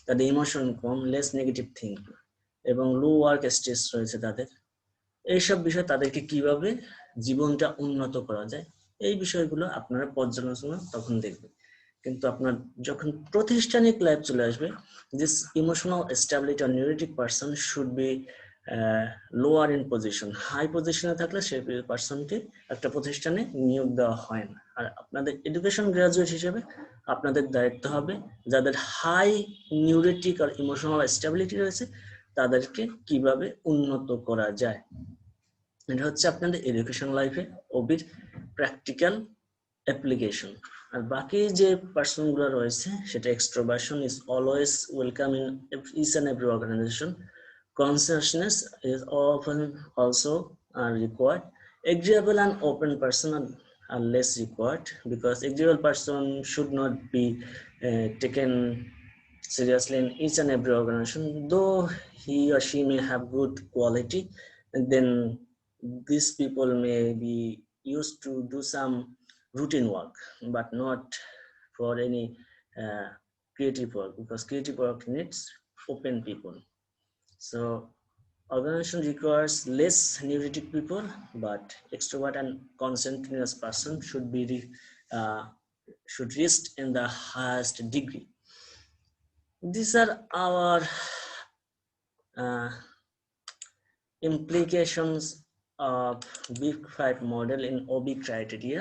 তাদের ইমোশন কম, লেস নেগেটিভ থিঙ্ক এবং লো ওয়ার্ক স্ট্রেস রয়েছে তাদের। এইসব বিষয় তাদেরকে কিভাবে জীবনটা উন্নত করা যায় এই বিষয়গুলো আপনারা পর্যালোচনা তখন দেখবেন। কিন্তু আপনার যখন প্রাতিষ্ঠানিক লাইফ চলে আসবে, this emotional stability or neurotic person should be lower in position. High পজিশনে থাকলে সেই পারসনকে একটা প্রতিষ্ঠানে নিয়োগ দেওয়া হয় না। আর আপনাদের এডুকেশন গ্রাজুয়েট হিসেবে আপনাদের দায়িত্ব হবে যাদের হাই নিউরোটিক আর ইমোশনাল স্টেবিলিটি রয়েছে তাদেরকে কিভাবে উন্নত করা যায়। এটা হচ্ছে আপনাদের এডুকেশন লাইফে ওবির প্র্যাকটিক্যাল অ্যাপ্লিকেশন। আর বাকি যে পার্সন গুলো রয়েছে সেটা extroversion is always welcome in each and every organization. Consciousness is often also required. Agreeable and open person are less required because agreeable person should not be taken seriously in each and every organization, though he or she may have good quality, and then these people may be used to do some routine work but not for any creative work, because creative work needs open people. So organization requires less neurotic people, but extrovert and conscientious person should reach in the highest degree. These are our implications of Big Five model in OB criteria,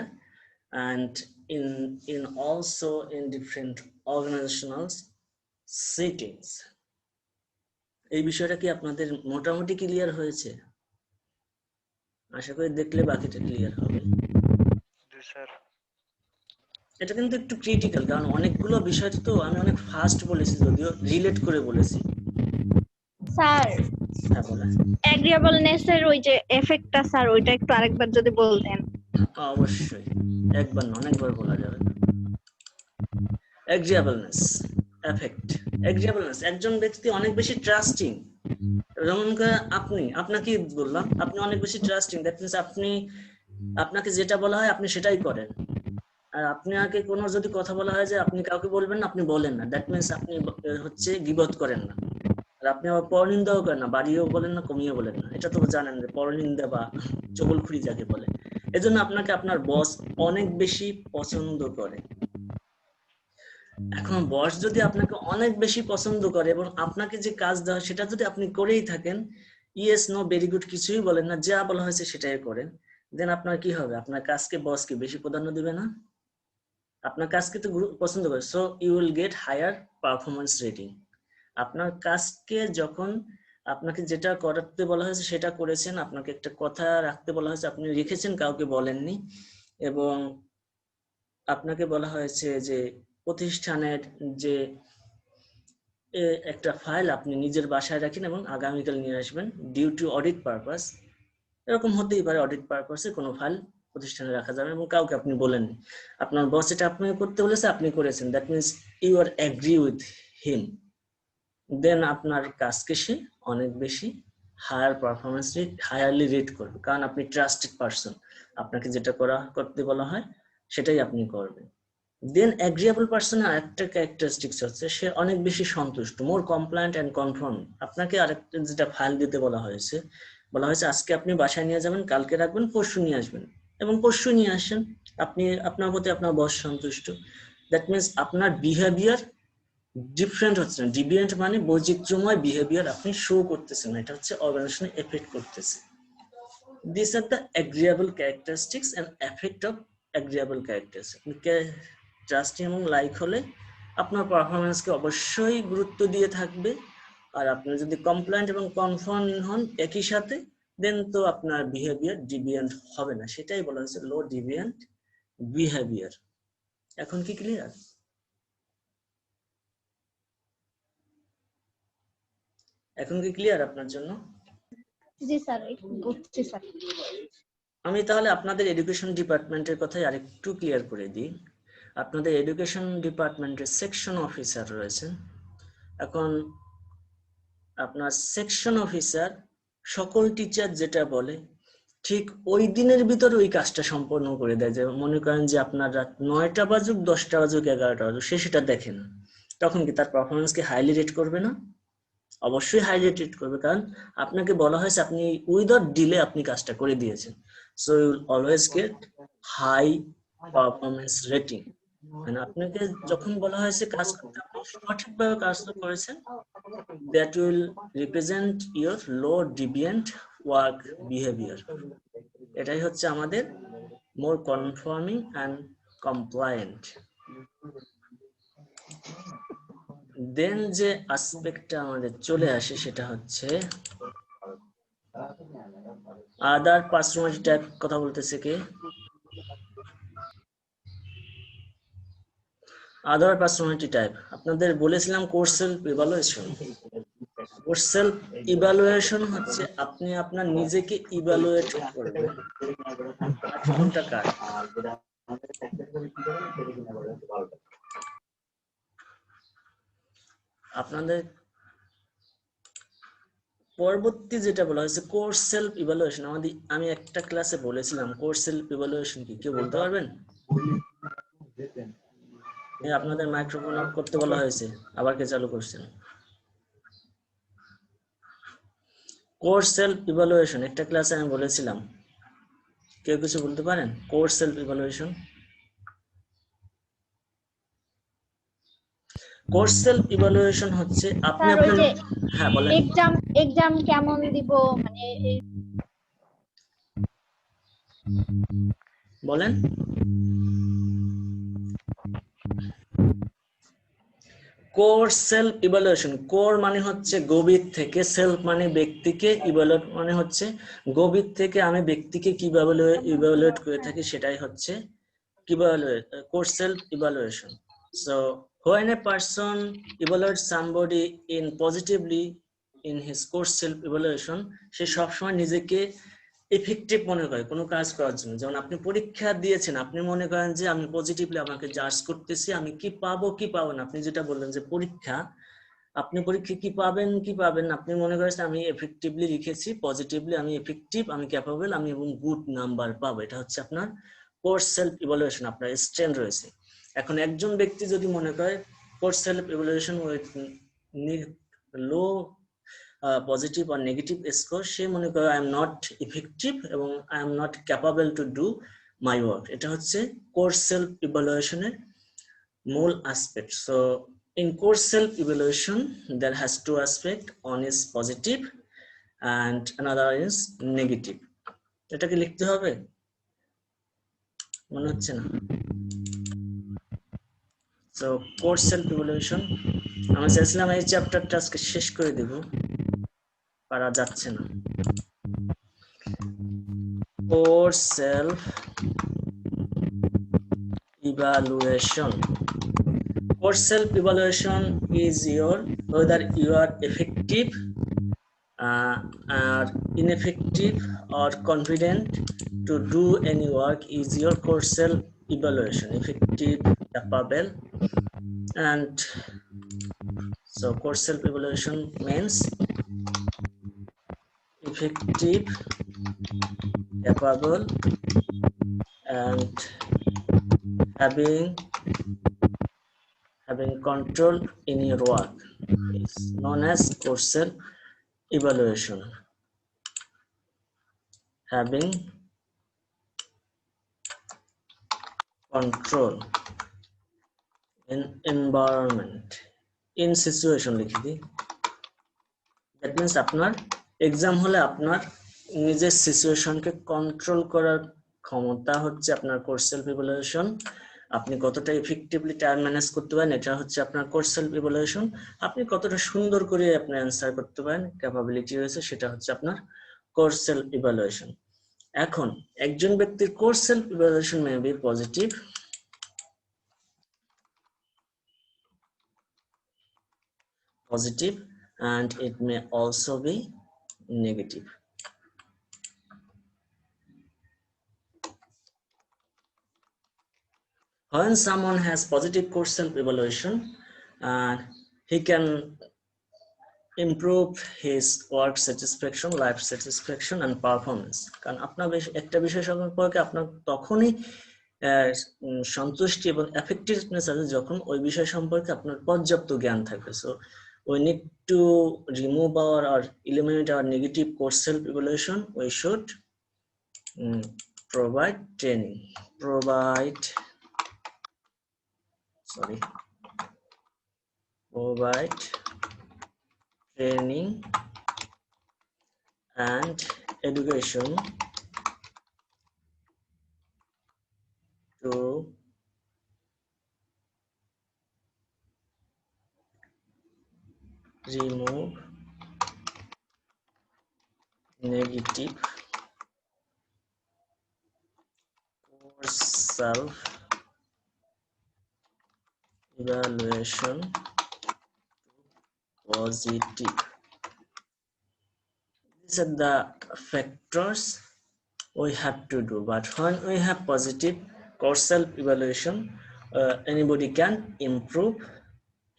and in also in different organizational settings. এই বিষয়টা কি আপনাদের মোটামুটি ক্লিয়ার হয়েছে? আশা করি দেখলে বাকিটা ক্লিয়ার হবে। এটা কিন্তু একটু ক্রিটিক্যাল, কারণ অনেকগুলো বিষয় তো আমি অনেক ফাস্ট বলেছি, যদিও রিলেট করে বলেছি।
স্যার
হ্যাঁ বলেন।
এগ্রিয়েবলনেস এর ওই যে এফেক্টটা স্যার ওইটা একটু আরেকবার যদি বলতেন।
অবশ্যই, একবার না অনেকবার বলা যাবে। এগ্রিয়েবলনেস এফেক্ট। এগ্রিয়েবলনেস, একজন ব্যক্তি অনেক বেশি ট্রাস্টিং, যেমন আপনাকে বললাম আপনি অনেক বেশি ট্রাস্টিং, দ্যাট মিন্স আপনাকে যেটা বলা হয় আপনি সেটাই করেন। আর আপনাকে কোনো যদি কথা বলা হয় যে আপনি কাউকে বলবেন না, আপনি বলেন না, দ্যাট মিন্স আপনি হচ্ছে গীবত করেন না। আর আপনি আবার পরনিন্দাও করেন না, বাড়িয়েও বলেন না, কমিয়ে বলেন না। এটা তো জানেন যে পরনিন্দা বা চগলখুরি যাকে বলে। এজন্য আপনাকে আপনার বস অনেক বেশি পছন্দ করে। এখন বস যদি আপনাকে অনেক বেশি পছন্দ করে এবং আপনাকে যে কাজ দেওয়া সেটা যদি আপনি করেই থাকেন, ইয়েস নো ভেরি গুড কিছুই বলেন না, যা বলা হয়েছে সেটাই করেন, দেন আপনার কি হবে? আপনার কাজকে বসকে বেশি প্রাধান্য দিবে না? আপনার কাজকে তো পছন্দ করে, so you will get higher performance rating. আপনার কাজকে যখন আপনাকে যেটা করতে বলা হয়েছে সেটা করেছেন, আপনাকে একটা কথা রাখতে বলা হয়েছে আপনি রেখেছেন, কাউকে বলেননি, এবং আপনাকে বলা হয়েছে যে প্রতিষ্ঠানের যে একটা ফাইল আপনি নিজের বাসায় রাখেন এবং আগামীকাল নিয়ে আসবেন ডিউ টু অডিট পারপাস। এরকম হতেই পারে, অডিট পারপাসে কোনো ফাইল প্রতিষ্ঠানে রাখা যাবে এবং কাউকে আপনি বলেননি। আপনার বস এটা আপনাকে করতে বলেছে, আপনি করেছেন, that means you are agree with him. Then আপনার কাজকে সে অনেক বেশি higher performance rate, highly rate করবে, কারণ আপনি ট্রাস্টেড পারসন। আপনাকে যেটা করতে বলা হয় সেটাই আপনি করবেন। দেন এগ্রিয়েবল পারসনের আরেকটা ক্যারেক্টারিস্টিক্স হচ্ছে সে অনেক বেশি সন্তুষ্ট, মোর কমপ্লায়েন্ট অ্যান্ড কনফার্ম। আপনাকে আরেকটা যেটা ফাইল দিতে বলা হয়েছে আজকে আপনি বাসায় নিয়ে যাবেন, কালকে রাখবেন, পরশু নিয়ে আসবেন, এবং পরশু নিয়ে আসেন, আপনি আপনার প্রতি আপনার বস সন্তুষ্ট। দ্যাট মিনস আপনার বিহেভিয়ার ডিফারেন্ট হচ্ছে না, ডিভিয়েন্ট মানে বৈচিত্র্যময় বিহেভিয়ার আপনি শো করতেছেন, এটা হচ্ছে অর্গানাইজেশনে এফেক্ট করতেছে। This are the agreeable characteristics and effect of agreeable characteristics. Trusting এবং লাইক হলে আপনার পারফরমেন্সকে অবশ্যই গুরুত্ব দিয়ে থাকবে, আর আপনি যদি কমপ্লায়েন্ট এবং কনফার্ম হন একই সাথে, দেন তো আপনার বিহেভিয়ার ডিভিয়েন্ট হবে না। সেটাই বলা হয়েছে লো ডিভিয়েন্ট বিহেভিয়ার। এখন কি ক্লিয়ার? এখন কি ক্লিয়ার আপনার জন্য?
জি স্যার, বুঝছি স্যার।
আমি তাহলে আপনাদের এডুকেশন ডিপার্টমেন্টের কথাই আরেকটু ক্লিয়ার করে দিই। আপনাদের এডুকেশন ডিপার্টমেন্টের সেকশন অফিসার রয়েছেন। এখন আপনার সেকশন অফিসার সকল টিচার যেটা বলে ঠিক ওই দিনের ভিতরে ওই কাজটা সম্পন্ন করে দেয়। যে মনে করেন যে আপনার রাত 9টা বাজুক, 10টা বাজুক, 11টা বাজুক, সে সেটা দেখে না, তখন কি তার পারফরমেন্সকে হাইলি রেট করবে না? অবশ্যই হাইলি রেট করবে, কারণ আপনাকে বলা হয়েছে আপনি উইদাউট ডিলে আপনি কাজটা করে দিয়েছেন। So you will always get high performance rating. মানে আপনাকে যখন বলা হয়েছে কাজ করতে, আপনি সঠিকভাবে কাজটা করেছেন, that will represent your low deviant work behavior. এটাই হচ্ছে আমাদের more conforming and compliant. দেন যে অ্যাসপেক্টটা আমাদের চলে আসে সেটা হচ্ছে আদার পার্সোনালিটি টাইপ। কথা বলতেছে কে? আদার পার্সোনালিটি টাইপ আপনাদের বলেছিলাম course self evaluation. Course self evaluation হচ্ছে আপনি আপনার নিজেকে ইভালুয়েট করবেন কোনটা কার। আপনাদের পরবর্তী যেটা বলা হয়েছে কোর্স সেলফ ইভালুয়েশন, আমি একটা ক্লাসে বলেছিলাম কোর্স সেলফ ইভালুয়েশন কি, কেউ বলতে পারবেন? আপনাদের মাইক্রোফোন অফ করতে বলা হয়েছে, আবার কে চালু করছেন? কোর্স সেলফ ইভালুয়েশন একটা ক্লাসে আমি বলেছিলাম, কেউ কিছু বলতে পারেন? Course self evaluation, course self evaluation হচ্ছে আপনি
স্যার ওই
আপনার,
যে
হ্যাঁ বলেন,
এক্সাম কেমন দিব মানে
বলেন। কোর সেলফ ইভালুয়েশন, কোর মানে হচ্ছে গভীর থেকে, সেলফ মানে ব্যক্তিকে, ইভালুয়েট মানে হচ্ছে গভীর থেকে আমি ব্যক্তিকে কিভাবে ইভালুয়েট করে থাকি, সেটাই হচ্ছে core self evaluation. So when a person evaluates somebody in positively in his course self evaluation, সে সবসময় নিজেকে ইফেক্টিভ মনে করে কোনো কাজ করার জন্য। যেমন আপনি পরীক্ষা দিয়েছেন, আপনি মনে করেন যে আমি পজিটিভলি আমাকে জাজ করতেছি, আমি কি পাবো কি পাবো না। আপনি যেটা বললেন যে পরীক্ষা, আপনি পরীক্ষা কি পাবেন কি পাবেন না, আপনি মনে করেছেন আমি এফেক্টিভলি লিখেছি, পজিটিভলি আমি এফেক্টিভ, আমি ক্যাপাবল, আমি এবং গুড নাম্বার পাবো। এটা হচ্ছে আপনার কোর্স সেলফ ইভালুয়েশন, আপনার স্ট্যান্ড রয়েছে। এখন একজন ব্যক্তি যদি মনে করে core self evaluation with low positive আর নেগেটিভ স্কোর, সে মনে করে আই এম নট ইফেক্টিভ এবং I am not capable to do my work. এটা হচ্ছে কোর্স সেলফ ইভালুয়েশনের মূল aspect. So in course self evaluation there has two aspect, one is positive and another is negative. এটাকে লিখতে হবে মনে হচ্ছে না? সো কোর্স সেলফ ইভালুয়েশন আমি চাইছিলাম এই চ্যাপ্টারটা আজকে শেষ করে দেব, পারা যাচ্ছে না। Course self evaluation, course self evaluation is your whether you are effective or ineffective or confident to do any work is your course self evaluation. Effective, capable, and so course self evaluation means effective, capable, and having control in your work is known as course self evaluation. Having control in environment, in situation লিখে দিই। দ্যাট মিনস আপনার এক্সাম হলে আপনার নিজের সিচুয়েশনকে কন্ট্রোল করার ক্ষমতা হচ্ছে আপনার কোর্স সেলফ ইভালুয়েশন। আপনি কতটা ইফেক্টিভলি টাইম ম্যানেজ করতে পারেন, এটা হচ্ছে আপনার কোর্স সেলফ ইভালুয়েশন। আপনি কতটা সুন্দর করে আপনি অ্যান্সার করতে পারেন, ক্যাপাবিলিটি রয়েছে, সেটা হচ্ছে আপনার কোর্স সেলফ ইভালুয়েশন। এখন একজন ব্যক্তির course self evaluation may be positive and it may also be negative. When someone has positive course self evaluation, he can improve his work satisfaction, life satisfaction and performance. কারণ আপনার একটা বিষয় সম্পর্কে আপনার তখনই সন্তুষ্টি এবং এফেক্টিভনেস আছে যখন ওই বিষয় সম্পর্কে আপনার পর্যাপ্ত জ্ঞান থাকবে। So we need to remove or eliminate our negative core self evaluation. We should provide training, provide training and education to remove negative core self evaluation positive. These are the factors we have to do, but when we have positive core self evaluation, anybody can improve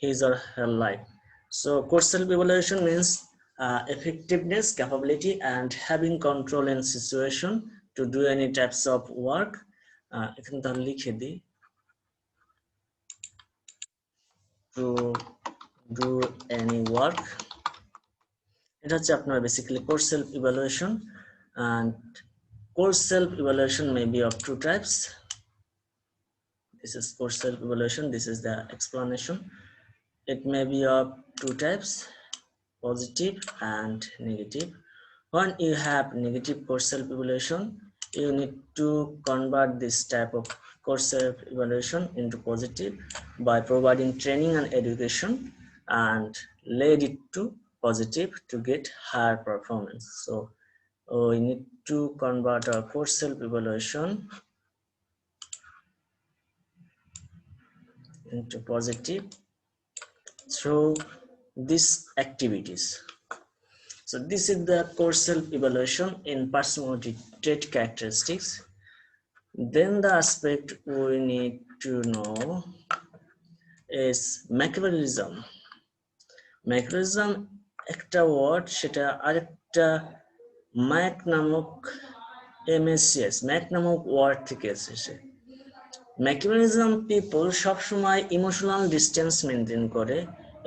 his or her life. So core self evaluation means effectiveness, capability and having control in situation to do any types of work. এখানে তাহলে লিখে দিই, to do any work. এটা হচ্ছে আপনার basically core self evaluation. and core self evaluation may be of two types. This is core self evaluation, this is the explanation. It may be of two types, positive and negative. When you have negative core self evaluation, you need to convert this type of core self evaluation into positive by providing training and education and lead it to positive to get higher performance. So we need to convert our core self evaluation into positive through these activities. So this is the core self evaluation in personality trait characteristics. Then the aspect we need to know is Machiavellism. Machiavellism একটা ওয়ার্ড, সেটা আরেকটা ম্যাক নামক MACS ম্যাক নামক ওয়ার্ড থেকে এসেছে। ম্যাকিয়াভেলিজম পিপল সবসময় ইমোশনাল ডিস্টেন্স মেনটেন করে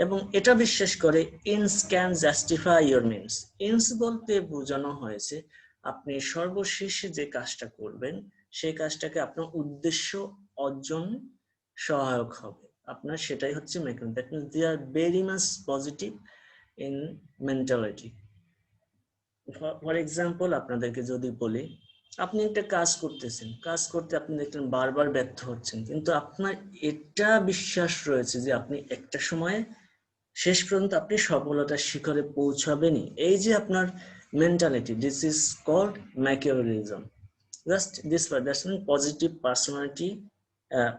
এবং এটা বিশ্বাস করে ইনস ক্যান জাস্টিফাই ইয়োর মিনস। ইনস বলতে বোঝানো হয়েছে আপনি সর্বশেষে যে কাজটা করবেন সেই কাজটাকে আপনার উদ্দেশ্য অর্জন সহায়ক হবে আপনার, সেটাই হচ্ছে machiavellism. That means they are very much positive in mentality. For example আপনাদেরকে যদি বলি, আপনি একটা কাজ করতেছেন, কাজ করতে আপনি দেখলেন বারবার ব্যর্থ হচ্ছেন, কিন্তু আপনার এটা বিশ্বাস রয়েছে যে আপনি একটা সময়ে শেষ পর্যন্ত আপনি সফলতার শিখরে পৌঁছাবেনই। এই যে আপনার mentality, this is called machiavellism. Just this person positive personality,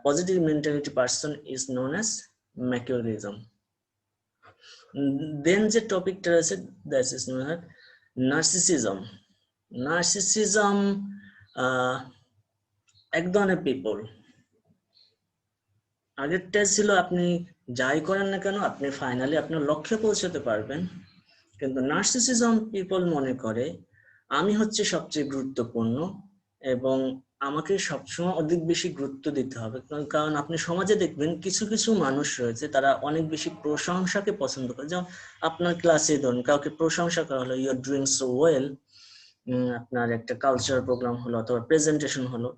positive mentality person is known as machiavellism. Then যে টপিকটা রয়েছে that is known as narcissism. Narcissism এক ধরনের পিপল। আগেরটা ছিল আপনি যাই করেন না কেন আপনি ফাইনালি আপনার লক্ষ্যে পৌঁছাতে পারবেন, কিন্তু নার্সিসিজম পিপল মনে করে আমি হচ্ছে সবচেয়ে গুরুত্বপূর্ণ এবং আমাকে সবসময় অধিক বেশি গুরুত্ব দিতে হবে। কারণ আপনি সমাজে দেখবেন কিছু কিছু মানুষ রয়েছে তারা অনেক বেশি প্রশংসাকে পছন্দ করে। যেমন আপনার ক্লাসে ধরুন কাউকে প্রশংসা করা হলো, you are doing so well, আপনার একটা কালচার প্রোগ্রাম হলো অথবা প্রেজেন্টেশন হলো,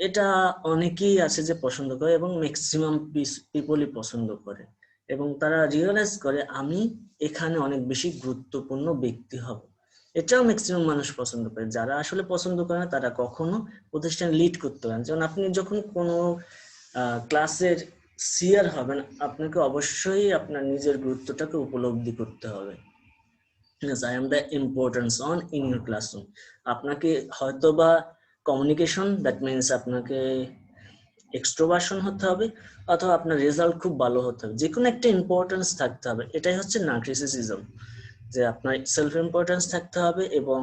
এটা অনেকেই আছে যে পছন্দ করে এবং ম্যাক্সিমাম পিপলই পছন্দ করে এবং তারা রিয়েলাইজ করে আমি এখানে অনেক বেশি গুরুত্বপূর্ণ ব্যক্তি হব। এটাও ম্যাক্সিমাম মানুষ পছন্দ করে। যারা আসলে পছন্দ করে না তারা কখনো প্রতিষ্ঠান লিড করতে পারেন। যেমন আপনি যখন কোনো ক্লাসের সিয়ার হবেন আপনাকে অবশ্যই আপনার নিজের গুরুত্বটাকে উপলব্ধি করতে হবে। Yes, I am the importance on in your classroom. আপনাকে হয়তোবা কমিউনিকেশন, দ্যাট মিনস আপনাকে এক্সট্রোভার্সন হতে হবে অথবা আপনার রেজাল্ট খুব ভালো হতে হবে, যে কোনো একটা ইম্পর্টেন্স থাকতে হবে। এটাই হচ্ছে নার্সিসিজম, যে আপনার সেলফ ইম্পর্টেন্স থাকতে হবে এবং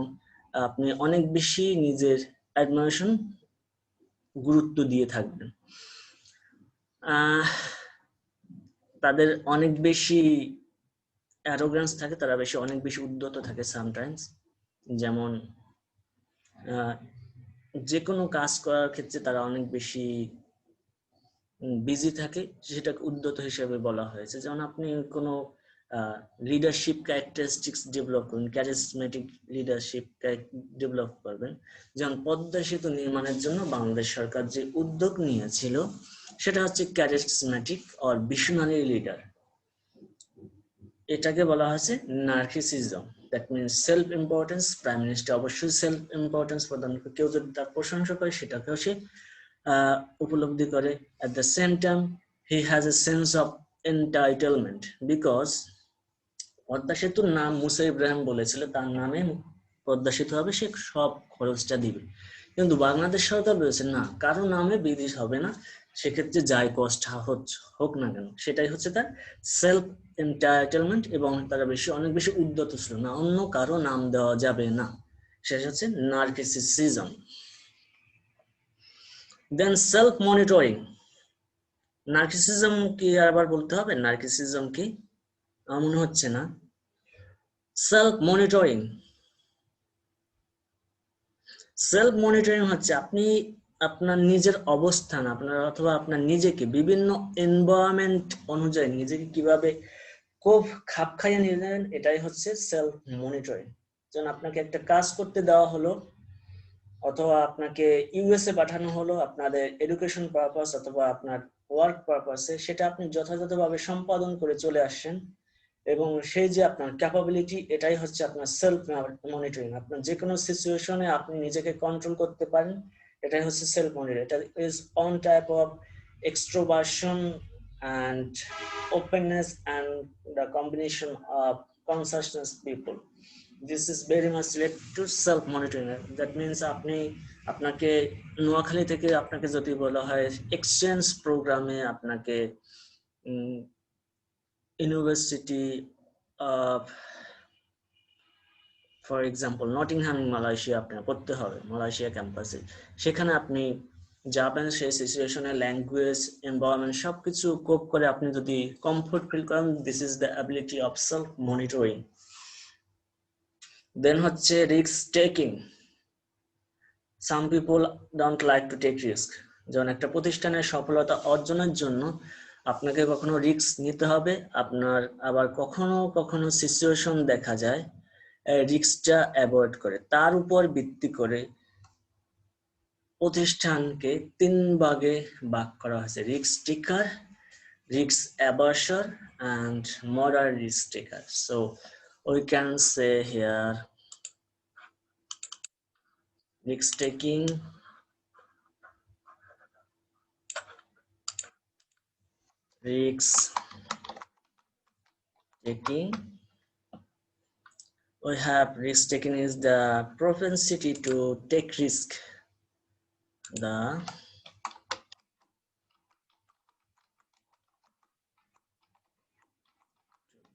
আপনি অনেক বেশি নিজের অ্যাডমিরেশন গুরুত্ব দিয়ে থাকবেন। তাদের অনেক বেশি অ্যারোগ্যান্স থাকে, তারা অনেক বেশি উদ্যত থাকে সামটাইমস। যেমন যে কোনো কাজ করার ক্ষেত্রে তারা অনেক বেশি বিজি থাকে, সেটাকে উদ্যত হিসেবে বলা হয়েছে। যেমন আপনি কোনো লিডারশিপ ক্যারেক্টারিস্টিক্স ডেভেলপ করবেন, ক্যারিজমেটিক লিডারশিপ ডেভেলপ করবেন। যেমন পদ্মা সেতু নির্মাণের জন্য বাংলাদেশ সরকার যে উদ্যোগ নিয়েছিল সেটা হচ্ছে ক্যারিজমেটিক অর ভিশনারি লিডার। এটাকে বলা হয়েছে narcissism, that means self importance. Prime minister অবশ্যই সেলফ ইম্পর্টেন্স প্রদান করে, কেউ যদি তার প্রশংসা করে সেটাকেও সে উপলব্ধি করে। at the same time he has a sense of entitlement because Padma সেতুর নাম মুসা ইব্রাহিম বলেছিল, তার নামে পদ্মা সেতু হবে, সে সব খরচটা দিবে। কিন্তু বাংলাদেশ সরকার বলেছে না, কারো নামে ব্রিজ হবে না, সেক্ষেত্রে যাই কষ্ট হোক না কেন। সেটাই হচ্ছে তার সেলফ এন্টাইটেলমেন্ট, এবং তারা অনেক বেশি উদ্যত ছিল না, অন্য কারো নাম দেওয়া যাবে না। সেটা হচ্ছে নার্কিসিজম। দেন সেলফ মনিটরিং। নার্কিসিজম কি আবার বলতে হবে? নার্কিসিজম কি? আমার মনে হচ্ছে না। সেলফ মনিটরিং হচ্ছে আপনি আপনার নিজের অবস্থান, আপনার অথবা আপনার নিজেকে বিভিন্ন এনভায়রনমেন্ট অনুযায়ী নিজেকে কিভাবে খুব খাপ খাইয়ে নিলেন, এটাই হচ্ছে সেলফ মনিটরিং। যেমন আপনাকে একটা কাজ করতে দেওয়া হলো, অথবা আপনাকে ইউএসএ পাঠানো হলো আপনাদের এডুকেশন পারপাস অথবা আপনার ওয়ার্ক পারপাসে, সেটা আপনি যথাযথভাবে সম্পাদন করে চলে আসছেন, এবং সেই যে আপনার ক্যাপাবিলিটি, এটাই হচ্ছে আপনার সেলফ মনিটরিং। আপনার যে কোনো সিচুয়েশনে আপনি নিজেকে কন্ট্রোল করতে পারেন, এটাই হচ্ছে সেলফ মনিটরিং। এটা is on type of এক্সট্রোভার্সন and openness and the combination of consciousness people. This is very much related to self monitoring. That means আপনি আপনাকে নোয়াখালী থেকে আপনাকে যদি বলা হয় এক্সচেঞ্জ প্রোগ্রামে আপনাকে university for example Nottingham Malaysia আপনার পড়তে হবে, মালয়েশিয়া ক্যাম্পাসে, সেখানে আপনি যাবেন, সেই সিচুয়েশনে ল্যাঙ্গুয়েজ, এনভায়রনমেন্ট সবকিছু কোপ করে আপনি যদি কমফোর্ট ফিল করেন, this is the ability of self monitoring. Then হচ্ছে risk taking. Some people don't like to take risk. যেমন একটা প্রতিষ্ঠানের সফলতা অর্জনের জন্য আপনাকে কখনো রিস্ক নিতে হবে, আপনার আবার কখনো কখনো সিচুয়েশন দেখা যায় রিস্কটা অ্যাভয়েড করে। তার উপর ভিত্তি করে প্রতিষ্ঠানকে 3 ভাগে ভাগ করা হয়েছে: risk taker, risk averser and moderate risk taker. So we can say here risk taking, we have risk taking is the propensity to take risk, the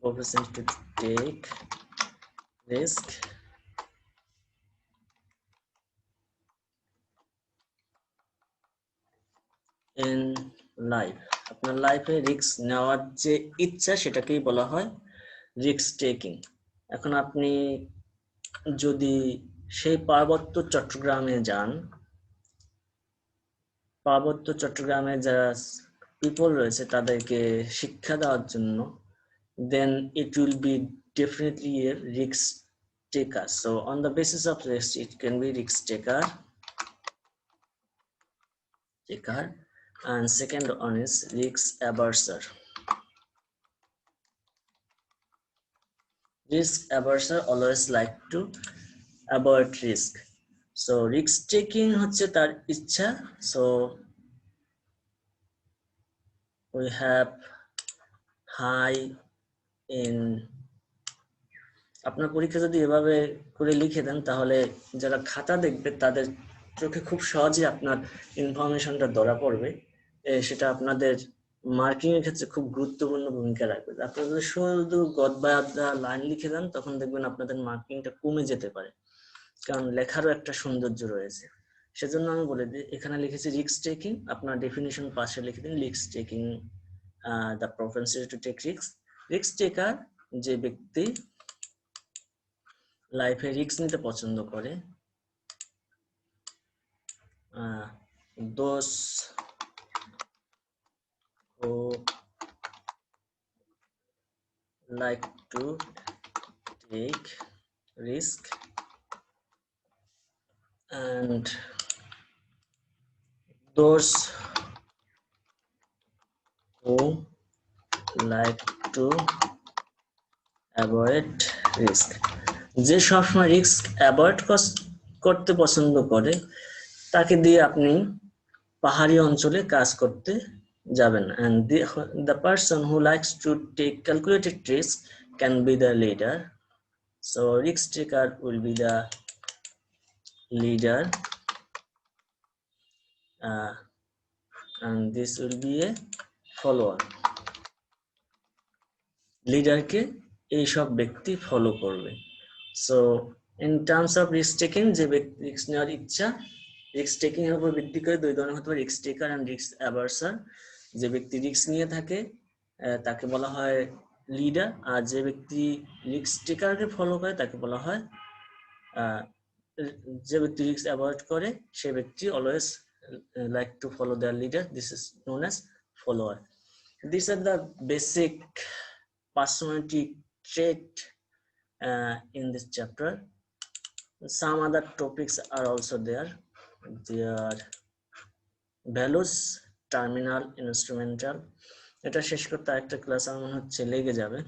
propensity to take risk in life. আপনার লাইফে রিস্ক নেওয়ার যে ইচ্ছা, সেটাকেই বলা হয় রিস্ক টেকিং। এখন আপনি যদি সেই পার্বত্য চট্টগ্রামে যান, পার্বত্য চট্টগ্রামে যারা পিপল রয়েছে তাদেরকে শিক্ষা দেওয়ার জন্য, then it will be definitely a risk taker. So on the basis of risk, it can be risk taker, and second one is risk averser. Risk averser always like to avoid risk. So risk taking হচ্ছে তার ইচ্ছা। So we have high in, আপনার পরীক্ষা যদি এভাবে করে লিখে দেন, তাহলে যারা খাতা দেখবে তাদের চোখে খুব সহজে আপনার ইনফরমেশনটা ধরা পড়বে, সেটা আপনাদের মার্কিং এর ক্ষেত্রে খুব গুরুত্বপূর্ণ ভূমিকা রাখবে। আপনারা যদি শুধু গদ বাঁধা লাইন লিখে দেন, তখন দেখবেন আপনাদের মার্কিংটা কমে যেতে পারে, কারণ লেখারও একটা সৌন্দর্য রয়েছে। সেজন্য আমি বলে দিই, এখানে লিখেছি রিস্ক টেকিং, আপনার ডেফিনিশন পাশে লিখে দিন risk taking, the propensity to take risks. Risk taker যে ব্যক্তি লাইফে রিস্ক নিতে পছন্দ করে, those who like to take risk and those who like to avoid risk, যে সবসময় রিস্ক অ্যাভয়েড করতে পছন্দ করে তাকে দিয়ে আপনি পাহাড়ি অঞ্চলে কাজ করতে যাবেন। and the person who likes to take calculated risk can be the leader, so risk taker will be the leader, and this will be a follower. লিডারকে এই সব ব্যক্তি ফলো করবে। So in terms of risk taking, যে ব্যক্তি রিস্ক নেওয়ার ইচ্ছা, রিস্ক টেকিং এর উপর ভিত্তি করে দুই ধরনের হতে পারে, রিস্ক টেকার এন্ড রিস্ক অ্যাভার্সার। যে ব্যক্তি রিস্ক নিয়ে থাকে তাকে বলা হয় লিডার, আর যে ব্যক্তি রিস্ক টেকারকে ফলো করে তাকে বলা হয়, যে ব্যক্তি রিস্ক অ্যাভয়েড করে সে ব্যক্তি always like to follow there leader, this is known as follower. This are the basic personality trait in this chapter. Some other topics are also there. Their values, terminal, instrumental. এটা শেষ করতে একটা ক্লাস আমার মনে হচ্ছে লেগে যাবে।